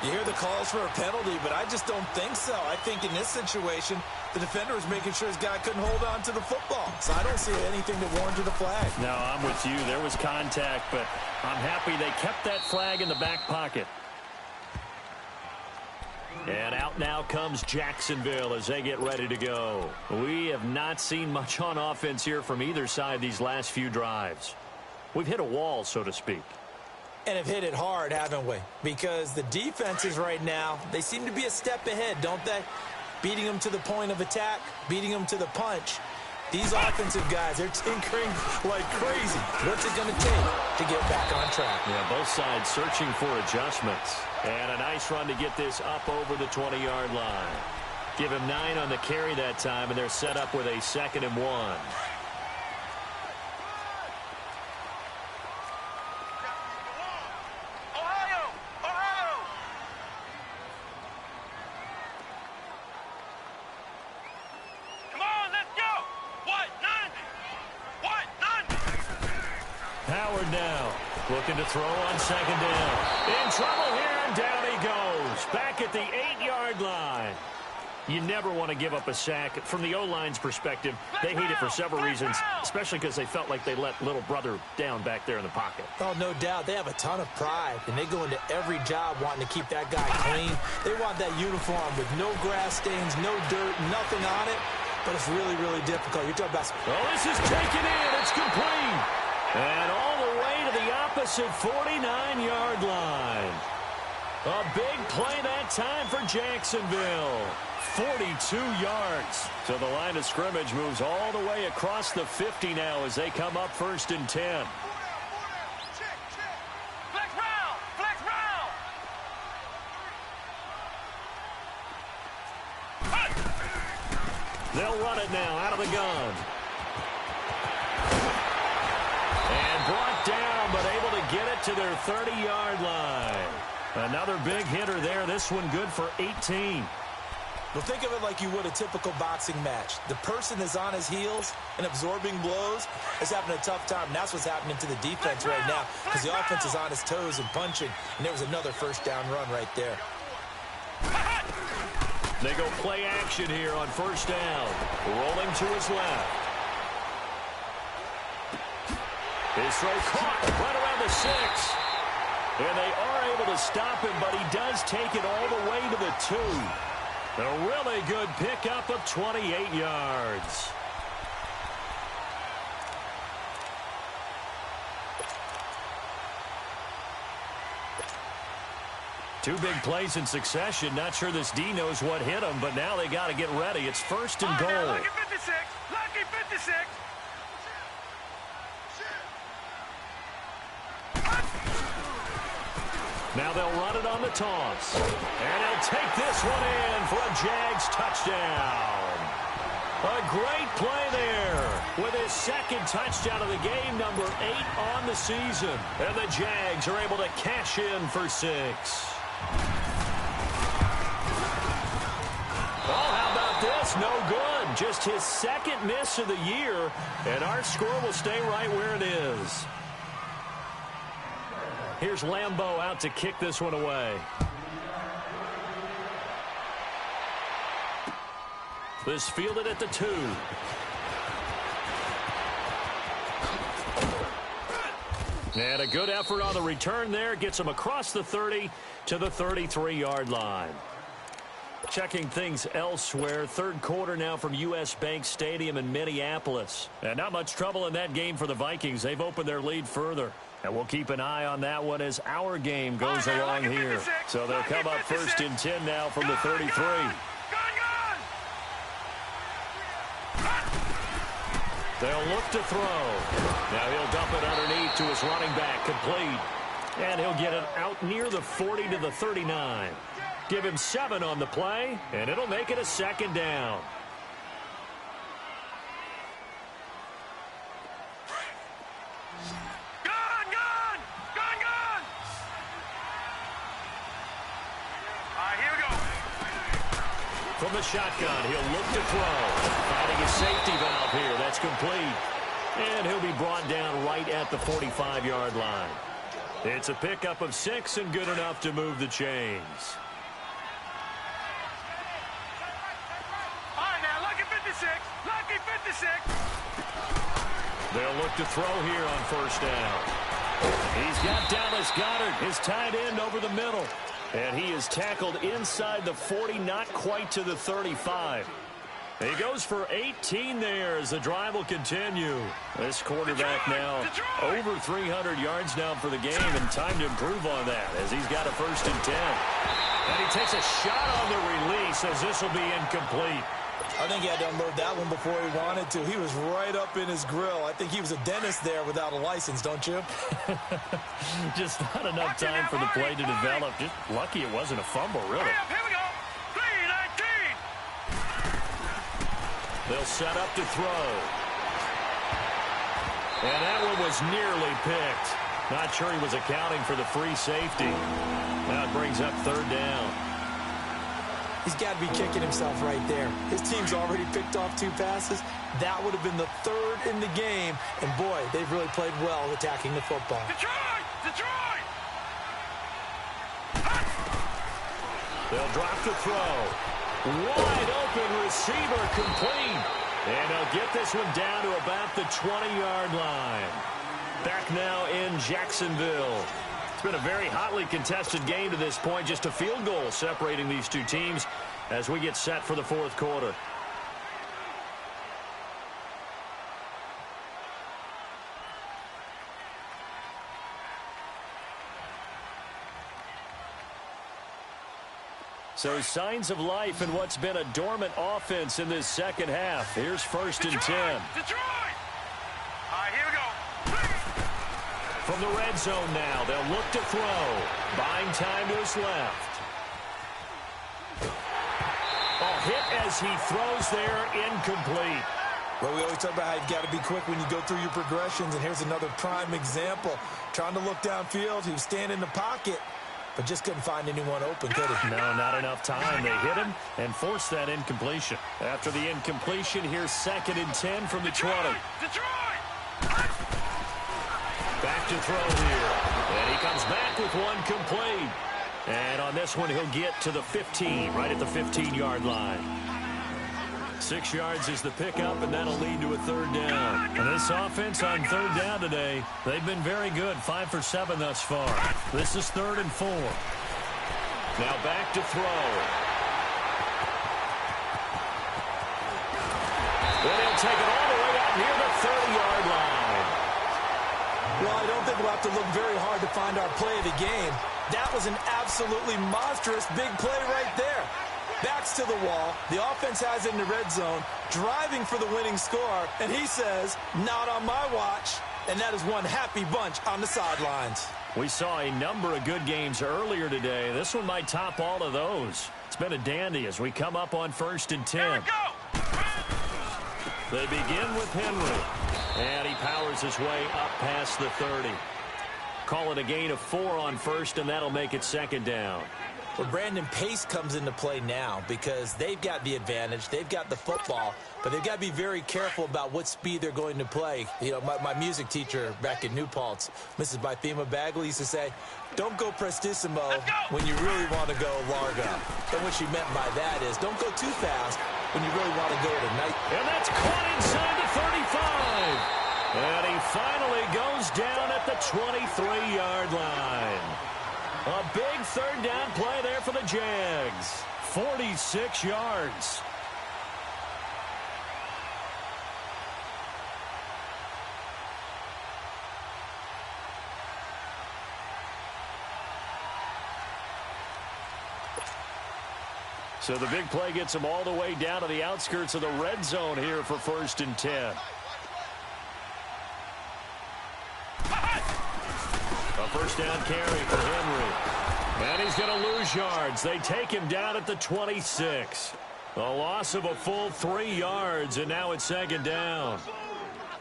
Speaker 4: You hear the calls for a penalty, but I just don't think so. I think in this situation, the defender was making sure his guy couldn't hold on to the football. So I don't see anything that warranted a flag.
Speaker 3: No, I'm with you. There was contact, but I'm happy they kept that flag in the back pocket. And out now comes Jacksonville as they get ready to go. We have not seen much on offense here from either side these last few drives. We've hit a wall, so to speak.
Speaker 4: And have hit it hard, haven't we? Because the defenses right now, they seem to be a step ahead, don't they? Beating them to the point of attack, beating them to the punch. These offensive guys, they're tinkering like crazy. What's it going to take to get back on track?
Speaker 3: Yeah, both sides searching for adjustments. And a nice run to get this up over the 20-yard line. Give him 9 on the carry that time, and they're set up with a 2nd and 1. Howard now looking to throw on 2nd down. In trouble here, and down he goes. Back at the 8-yard line. You never want to give up a sack. From the O-line's perspective, they hate it for several reasons, especially because they felt like they let little brother down back there in the pocket.
Speaker 4: Oh, no doubt. They have a ton of pride, and they go into every job wanting to keep that guy clean. They want that uniform with no grass stains, no dirt, nothing on it. But it's really, really difficult. You're talking about...
Speaker 3: Oh, this is taken in. It's complete. And all the way to the opposite 49-yard line. A big play that time for Jacksonville. 42 yards. So the line of scrimmage moves all the way across the 50 now as they come up 1st and 10.
Speaker 5: Flex round! Flex round!
Speaker 3: They'll run it now out of the gun. And brought down, but able to get it to their 30-yard line. Another big hitter there. This one good for 18.
Speaker 4: Well, think of it like you would a typical boxing match. The person that's on his heels and absorbing blows is having a tough time. And that's what's happening to the defense right now because the offense is on his toes and punching. And there was another 1st down run right there.
Speaker 3: They go play action here on 1st down. Rolling to his left. His throw caught right around the 6. And they are able to stop him, but he does take it all the way to the 2. A really good pickup of 28 yards. Two big plays in succession. Not sure this D knows what hit him, but now they got to get ready. It's 1st and goal.
Speaker 5: Lucky 56! Lucky 56!
Speaker 3: Now they'll run it on the toss. And he'll take this one in for a Jags touchdown. A great play there with his 2nd touchdown of the game, number 8 on the season. And the Jags are able to cash in for 6. Oh, how about this? No good. Just his 2nd miss of the year, and our score will stay right where it is. Here's Lambeau out to kick this one away. This fielded at the 2. And a good effort on the return there. Gets him across the 30 to the 33-yard line. Checking things elsewhere. 3rd quarter now from U.S. Bank Stadium in Minneapolis. And not much trouble in that game for the Vikings. They've opened their lead further. And we'll keep an eye on that one as our game goes along here. So they'll come up 1st and 10 now from the 33. They'll look to throw. Now he'll dump it underneath to his running back, complete. And he'll get it out near the 40 to the 39. Give him 7 on the play, and it'll make it a 2nd down. From the shotgun, he'll look to throw. Finding his safety valve here. That's complete. And he'll be brought down right at the 45-yard line. It's a pickup of 6 and good enough to move the chains.
Speaker 5: All right, now, lucky 56. Lucky 56.
Speaker 3: They'll look to throw here on first down. He's got Dallas Goedert, his tight end, over the middle. And he is tackled inside the 40, not quite to the 35. He goes for 18 there as the drive will continue. This quarterback now over 300 yards now for the game, and time to improve on that as he's got a 1st and 10. And he takes a shot on the release as this will be incomplete.
Speaker 4: I think he had to unload that one before he wanted to. He was right up in his grill. I think he was a dentist there without a license, don't you?
Speaker 3: Just not enough time for the play to develop. Just lucky it wasn't a fumble, really.
Speaker 5: Here we go. 3-19.
Speaker 3: They'll set up to throw. And that one was nearly picked. Not sure he was accounting for the free safety. Now it brings up 3rd down.
Speaker 4: He's got to be kicking himself right there. His team's already picked off 2 passes. That would have been the 3rd in the game. And, boy, they've really played well attacking the football.
Speaker 5: Detroit! Detroit!
Speaker 3: They'll drop to throw. Wide open receiver complete. And they'll get this one down to about the 20-yard line. Back now in Jacksonville. It's been a very hotly contested game to this point. Just a field goal separating these two teams as we get set for the 4th quarter. So signs of life in what's been a dormant offense in this second half. Here's 1st and 10.
Speaker 5: Detroit! All right, here we go.
Speaker 3: From the red zone now, they'll look to throw. Buying time to his left. A hit as he throws there, incomplete.
Speaker 4: Well, we always talk about how you've got to be quick when you go through your progressions, and here's another prime example. Trying to look downfield, he was standing in the pocket, but just couldn't find anyone open, could he?
Speaker 3: No, not enough time. They hit him and forced that incompletion. After the incompletion, here's 2nd and 10 from the 20.
Speaker 5: Detroit!
Speaker 3: Back to throw here. And he comes back with one complete. And on this one, he'll get to the 15, right at the 15-yard line. 6 yards is the pickup, and that'll lead to a 3rd down. And this offense on 3rd down today, they've been very good, 5 for 7 thus far. This is 3rd and 4. Now back to throw. Then he'll take it all the way out near the 30-yard line.
Speaker 4: Well, I don't think we'll have to look very hard to find our play of the game. That was an absolutely monstrous big play right there. Backs to the wall. The offense has it in the red zone, driving for the winning score, and he says, not on my watch. And that is one happy bunch on the sidelines.
Speaker 3: We saw a number of good games earlier today. This one might top all of those. It's been a dandy as we come up on 1st and 10. They begin with Henry. And he powers his way up past the 30. Call it a gain of 4 on 1st, and that'll make it 2nd down.
Speaker 4: Well, Brandon, pace comes into play now because they've got the advantage. They've got the football, but they've got to be very careful about what speed they're going to play. You know, my music teacher back in New Paltz, Mrs. Bythema Bagley, used to say, don't go prestissimo when you really want to go largo. And what she meant by that is don't go too fast when you really want to go at a night.
Speaker 3: And that's caught inside the 35. And he finally goes down at the 23-yard line. A big 3rd down play there for the Jags. 46 yards. So the big play gets him all the way down to the outskirts of the red zone here for 1st and 10. A 1st down carry for Henry. And he's going to lose yards. They take him down at the 26. A loss of a full 3 yards, and now it's 2nd down.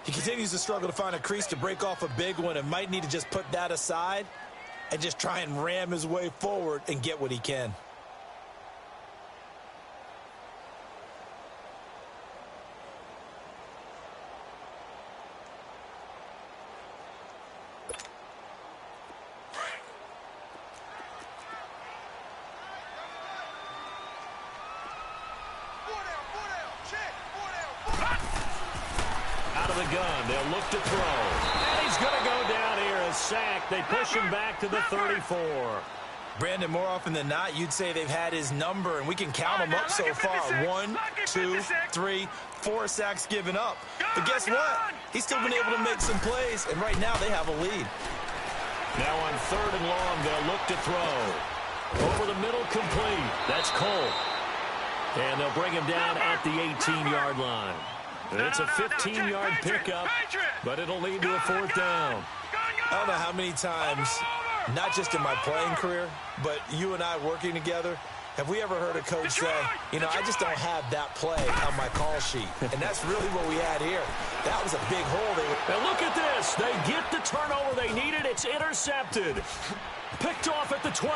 Speaker 4: He continues to struggle to find a crease to break off a big one and might need to just put that aside and just try and ram his way forward and get what he can.
Speaker 3: of the gun. They'll look to throw. And he's going to go down here. A sack. They push him back to the 34.
Speaker 4: Brandon, more often than not, you'd say they've had his number, and we can count them up so far. 1, 2, 3, 4 sacks given up. But guess what? He's still been able to make some plays, and right now they have a lead.
Speaker 3: Now on 3rd and long, they'll look to throw. Over the middle, complete. That's Cole. And they'll bring him down at the 18-yard line. It's a 15-yard pickup, but it'll lead to a 4th down.
Speaker 4: I don't know how many times, not just in my playing career, but you and I working together, have we ever heard a coach say, you know, I just don't have that play on my call sheet. And that's really what we had here. That was a big hole.
Speaker 3: Now look at this. They get the turnover they needed. It's intercepted. Picked off at the 12.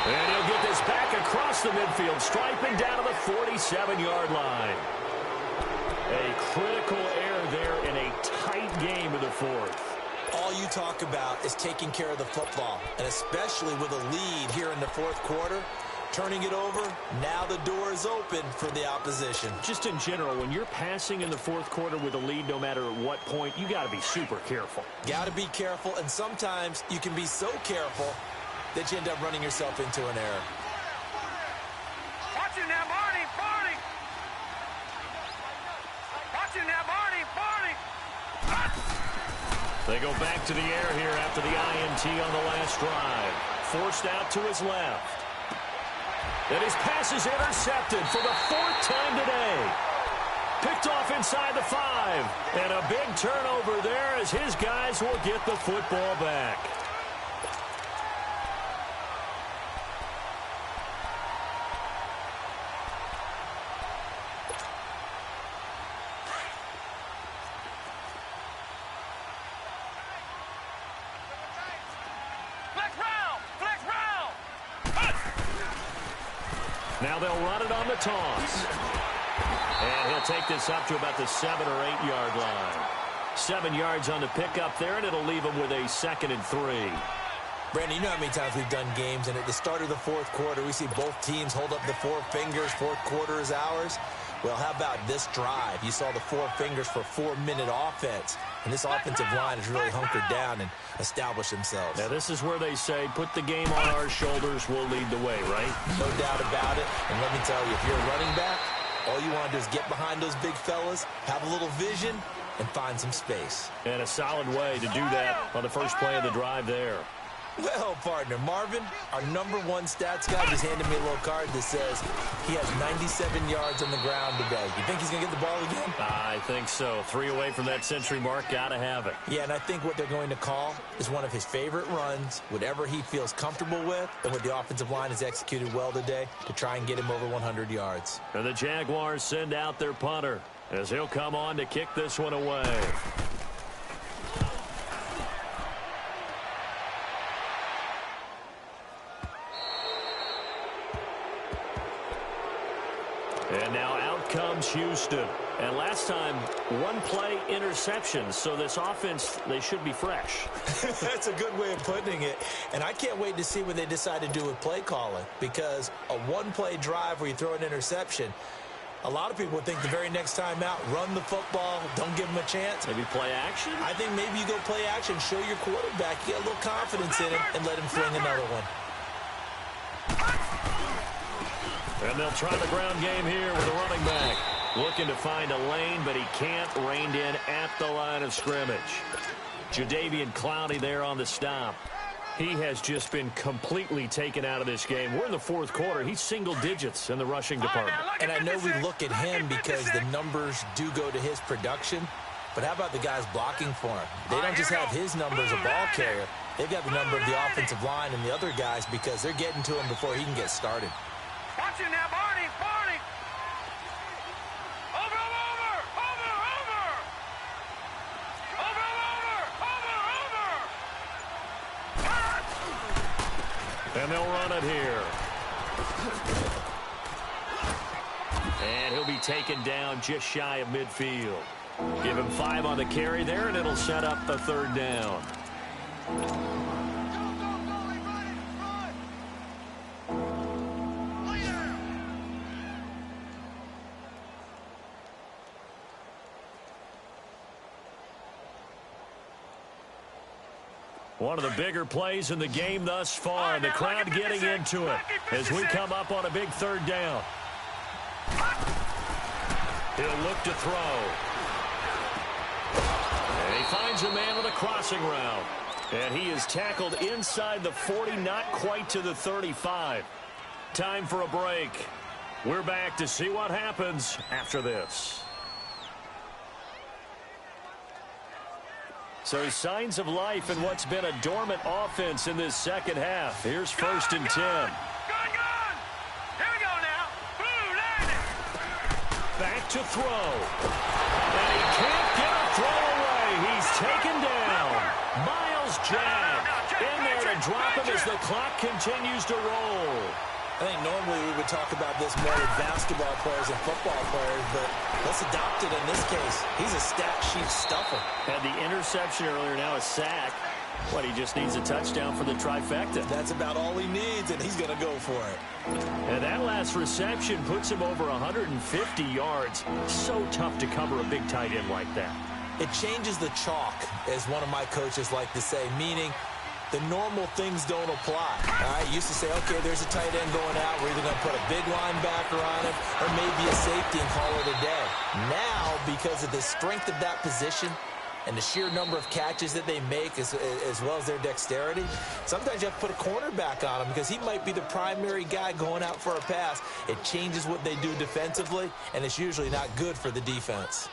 Speaker 3: And he'll get this back across the midfield, striping down to the 47-yard line. A critical error there in a tight game in the 4th.
Speaker 4: All you talk about is taking care of the football, and especially with a lead here in the 4th quarter, turning it over, now the door is open for the opposition.
Speaker 3: Just in general, when you're passing in the 4th quarter with a lead, no matter at what point, you got to be super careful.
Speaker 4: Got to be careful, and sometimes you can be so careful that you end up running yourself into an error.
Speaker 5: Watch it now, Barney, Barney. Watch it now, Barney, Barney.
Speaker 3: They go back to the air here after the INT on the last drive. Forced out to his left. And his pass is intercepted for the 4th time today. Picked off inside the 5. And a big turnover there as his guys will get the football back. Now they'll run it on the toss. And he'll take this up to about the 7 or 8 yard line. 7 yards on the pickup there, and it'll leave him with a 2nd and 3.
Speaker 4: Brandon, you know how many times we've done games, and at the start of the 4th quarter, we see both teams hold up the 4 fingers, 4th quarter is ours. Well, how about this drive? You saw the 4 fingers for 4-minute offense, and this offensive line has really hunkered down and established themselves.
Speaker 3: Now, this is where they say, put the game on our shoulders, we'll lead the way, right?
Speaker 4: No doubt about it, and let me tell you, if you're a running back, all you want to do is get behind those big fellas, have a little vision, and find some space.
Speaker 3: And a solid way to do that on the first play of the drive there.
Speaker 4: Well, partner, Marvin, our #1 stats guy, just handed me a little card that says he has 97 yards on the ground today. You think he's going to get the ball again?
Speaker 3: I think so. 3 away from that century mark. Got to have it.
Speaker 4: Yeah, and I think what they're going to call is one of his favorite runs, whatever he feels comfortable with, and what the offensive line has executed well today to try and get him over 100 yards.
Speaker 3: And the Jaguars send out their punter as he'll come on to kick this one away. And now out comes Houston. And last time, 1 play interception. So this offense, they should be fresh.
Speaker 4: That's a good way of putting it. And I can't wait to see what they decide to do with play calling. Because a 1-play drive where you throw an interception, a lot of people would think the very next time out, run the football, don't give them a chance.
Speaker 3: Maybe play action?
Speaker 4: I think maybe you go play action, show your quarterback, you get a little confidence in him, and let him fling another one.
Speaker 3: And they'll try the ground game here with a running back. Looking to find a lane, but he can't. Reined in at the line of scrimmage. Jadeveon Clowney there on the stop. He has just been completely taken out of this game. We're in the 4th quarter. He's single digits in the rushing department.
Speaker 4: And I know we look at him because the numbers do go to his production. But how about the guys blocking for him? They don't just have his number as a ball carrier. They've got the number of the offensive line and the other guys because they're getting to him before he can get started.
Speaker 5: Watch it now, Barney, Barney. Over, over, over, over. Over, over, over, over.
Speaker 3: And they'll run it here. And he'll be taken down just shy of midfield. Give him 5 on the carry there, and it'll set up the 3rd down. One of the bigger plays in the game thus far. The crowd getting into it as we come up on a big third down. He'll look to throw. And he finds a man with a crossing route. And he is tackled inside the 40, not quite to the 35. Time for a break. We're back to see what happens after this. So signs of life in what's been a dormant offense in this second half. Here's 1st and 10.
Speaker 5: Gone! Here we go now.
Speaker 3: Back to throw. And he can't get a throw away. He's taken down. Miles Jack in there to drop him as the clock continues to roll.
Speaker 4: I think normally we would talk about this more with basketball players and football players, but let's adopt it in this case. He's a stat sheet stuffer.
Speaker 3: Had the interception earlier, now a sack. What, he just needs a touchdown for the trifecta.
Speaker 4: That's about all he needs, and he's going to go for it.
Speaker 3: And that last reception puts him over 150 yards. So tough to cover a big tight end like that.
Speaker 4: It changes the chalk, as one of my coaches like to say, meaning the normal things don't apply. All right, used to say, okay, there's a tight end going out. We're either going to put a big linebacker on him or maybe a safety and call it a day. Now, because of the strength of that position and the sheer number of catches that they make as well as their dexterity, sometimes you have to put a cornerback on him because he might be the primary guy going out for a pass. It changes what they do defensively, and it's usually not good for the defense.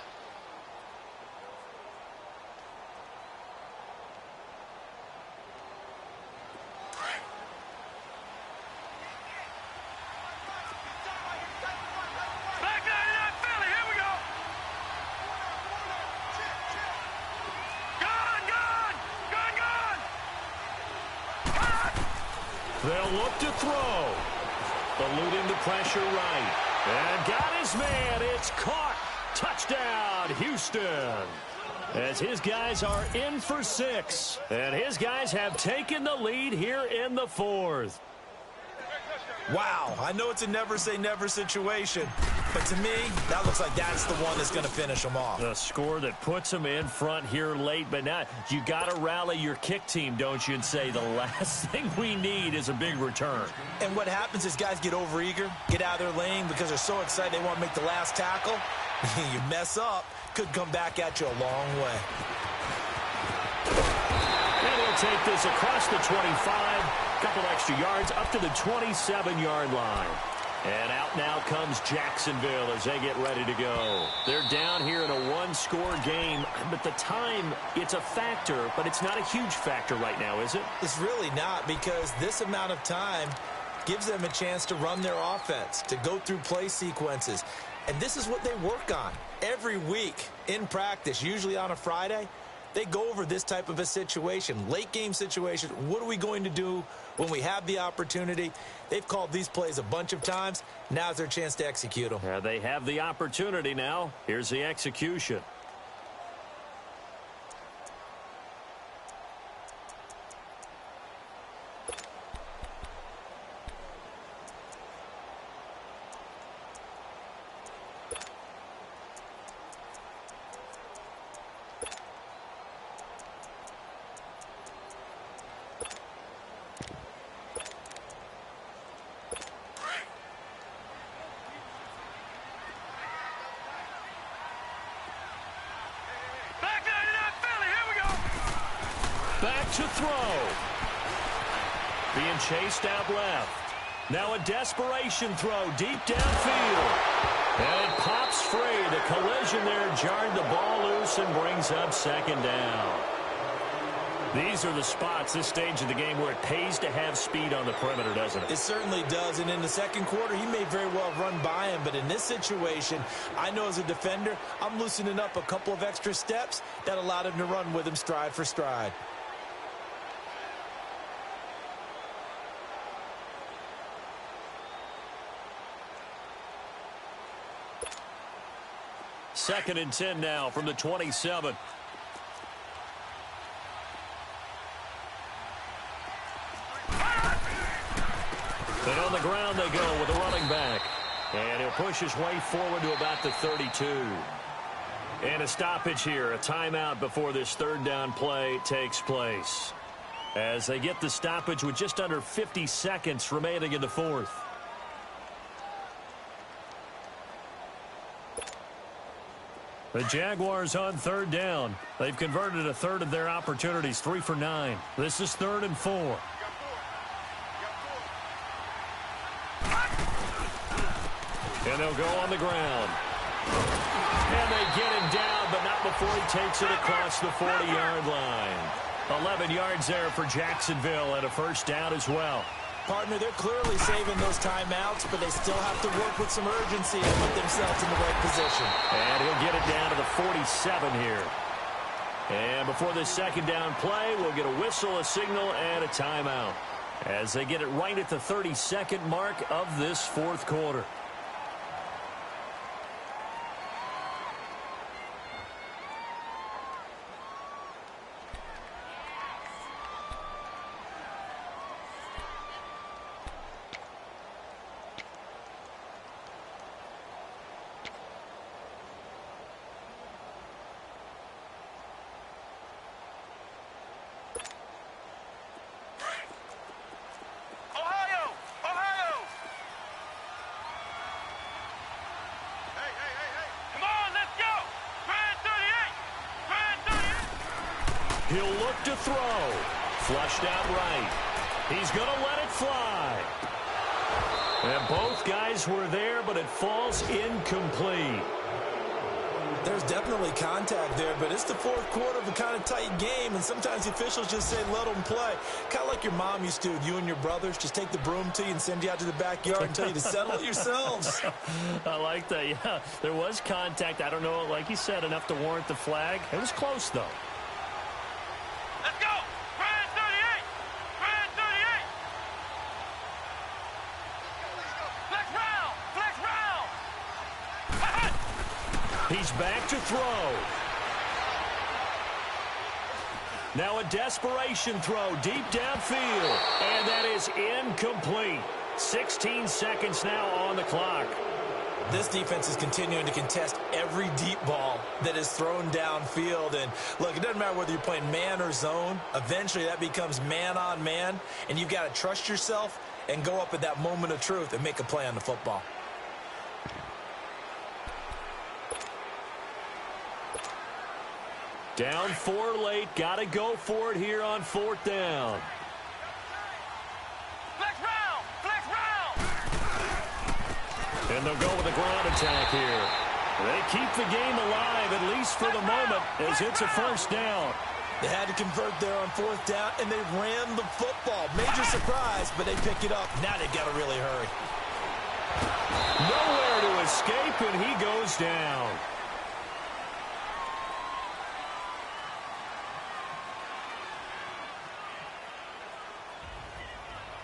Speaker 3: They'll look to throw. Eluding the pressure right. And got his man. It's caught. Touchdown, Houston. As his guys are in for 6. And his guys have taken the lead here in the 4th.
Speaker 4: Wow, I know it's a never-say-never situation, but to me, that looks like that's the one that's going to finish them off.
Speaker 3: The score that puts them in front here late, but now you got to rally your kick team, don't you, and say the last thing we need is a big return.
Speaker 4: And what happens is guys get overeager, get out of their lane because they're so excited they want to make the last tackle. You mess up, could come back at you a long way.
Speaker 3: And he'll take this across the 25. Couple extra yards up to the 27-yard line. And out now comes Jacksonville as they get ready to go. They're down here in a one-score game, but the time, it's a factor, but it's not a huge factor right now, is it?
Speaker 4: It's really not, because this amount of time gives them a chance to run their offense, to go through play sequences. And this is what they work on every week in practice, usually on a Friday. They go over this type of a situation, late game situation. What are we going to do when we have the opportunity? They've called these plays a bunch of times. Now's their chance to execute them.
Speaker 3: They have the opportunity now. Here's the execution. Back to throw. Being chased out left. Now a desperation throw deep downfield. And it pops free. The collision there jarred the ball loose and brings up 2nd down. These are the spots, this stage of the game, where it pays to have speed on the perimeter, doesn't it?
Speaker 4: It certainly does. And in the second quarter, he may very well run by him. But in this situation, I know as a defender, I'm loosening up a couple of extra steps that allowed him to run with him stride for stride.
Speaker 3: Second and 10 now from the 27. And on the ground they go with a running back. And he'll push his way forward to about the 32. And a stoppage here, a timeout before this 3rd down play takes place. as they get the stoppage with just under 50 seconds remaining in the fourth. The Jaguars on third down. They've converted a third of their opportunities, 3 for 9. This is 3rd and 4. And they'll go on the ground. And they get him down, but not before he takes it across the 40-yard line. 11 yards there for Jacksonville and a first down as well.
Speaker 4: Partner, they're clearly saving those timeouts, but they still have to work with some urgency and put themselves in the right position.
Speaker 3: And he'll get it down to the 47 here. And before this second down play, we'll get a whistle, a signal, and a timeout as they get it right at the 32nd mark of this fourth quarter. He'll look to throw. Flushed out right. He's going to let it fly. And both guys were there, but it falls incomplete.
Speaker 4: There's definitely contact there, but it's the fourth quarter of a kind of tight game, and sometimes the officials just say, let them play. Kind of like your mom used to, you and your brothers, just take the broom to you and send you out to the backyard and tell you to settle it yourselves.
Speaker 3: I like that, yeah. There was contact. I don't know, like you said, enough to warrant the flag. It was close, though.
Speaker 5: Let's go! Brand 38! Brand 38! Flex round! Flex round!
Speaker 3: He's back to throw. Now a desperation throw deep downfield. And that is incomplete. 16 seconds now on the clock.
Speaker 4: This defense is continuing to contest every deep ball that is thrown downfield. And, look, it doesn't matter whether you're playing man or zone. Eventually that becomes man on man, and you've got to trust yourself and go up at that moment of truth and make a play on the football.
Speaker 3: Down 4 late. Got to go for it here on 4th down.
Speaker 5: Flex round! Flex round!
Speaker 3: And they'll go with a ground attack here. They keep the game alive, at least for the moment, as it's a first down.
Speaker 4: They had to convert there on 4th down, and they ran the football. Major surprise, but they pick it up. Now they've got to really hurry.
Speaker 3: Nowhere to escape, and he goes down.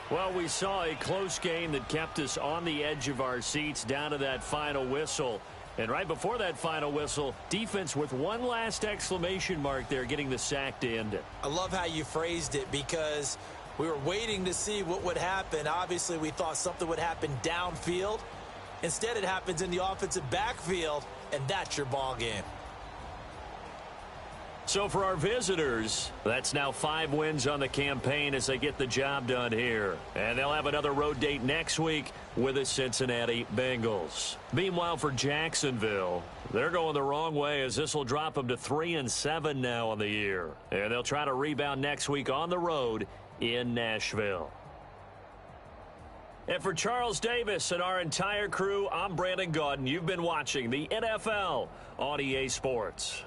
Speaker 3: Well, we saw a close game that kept us on the edge of our seats down to that final whistle. And right before that final whistle, defense with one last exclamation mark there, getting the sack to end it.
Speaker 4: I love how you phrased it, because we were waiting to see what would happen. Obviously, we thought something would happen downfield. Instead, it happens in the offensive backfield, and that's your ball game.
Speaker 3: So for our visitors, that's now 5 wins on the campaign as they get the job done here. And they'll have another road date next week with the Cincinnati Bengals. Meanwhile, for Jacksonville, they're going the wrong way, as this will drop them to 3-7 now on the year. And they'll try to rebound next week on the road in Nashville. And for Charles Davis and our entire crew, I'm Brandon Gaudin. You've been watching the NFL on EA Sports.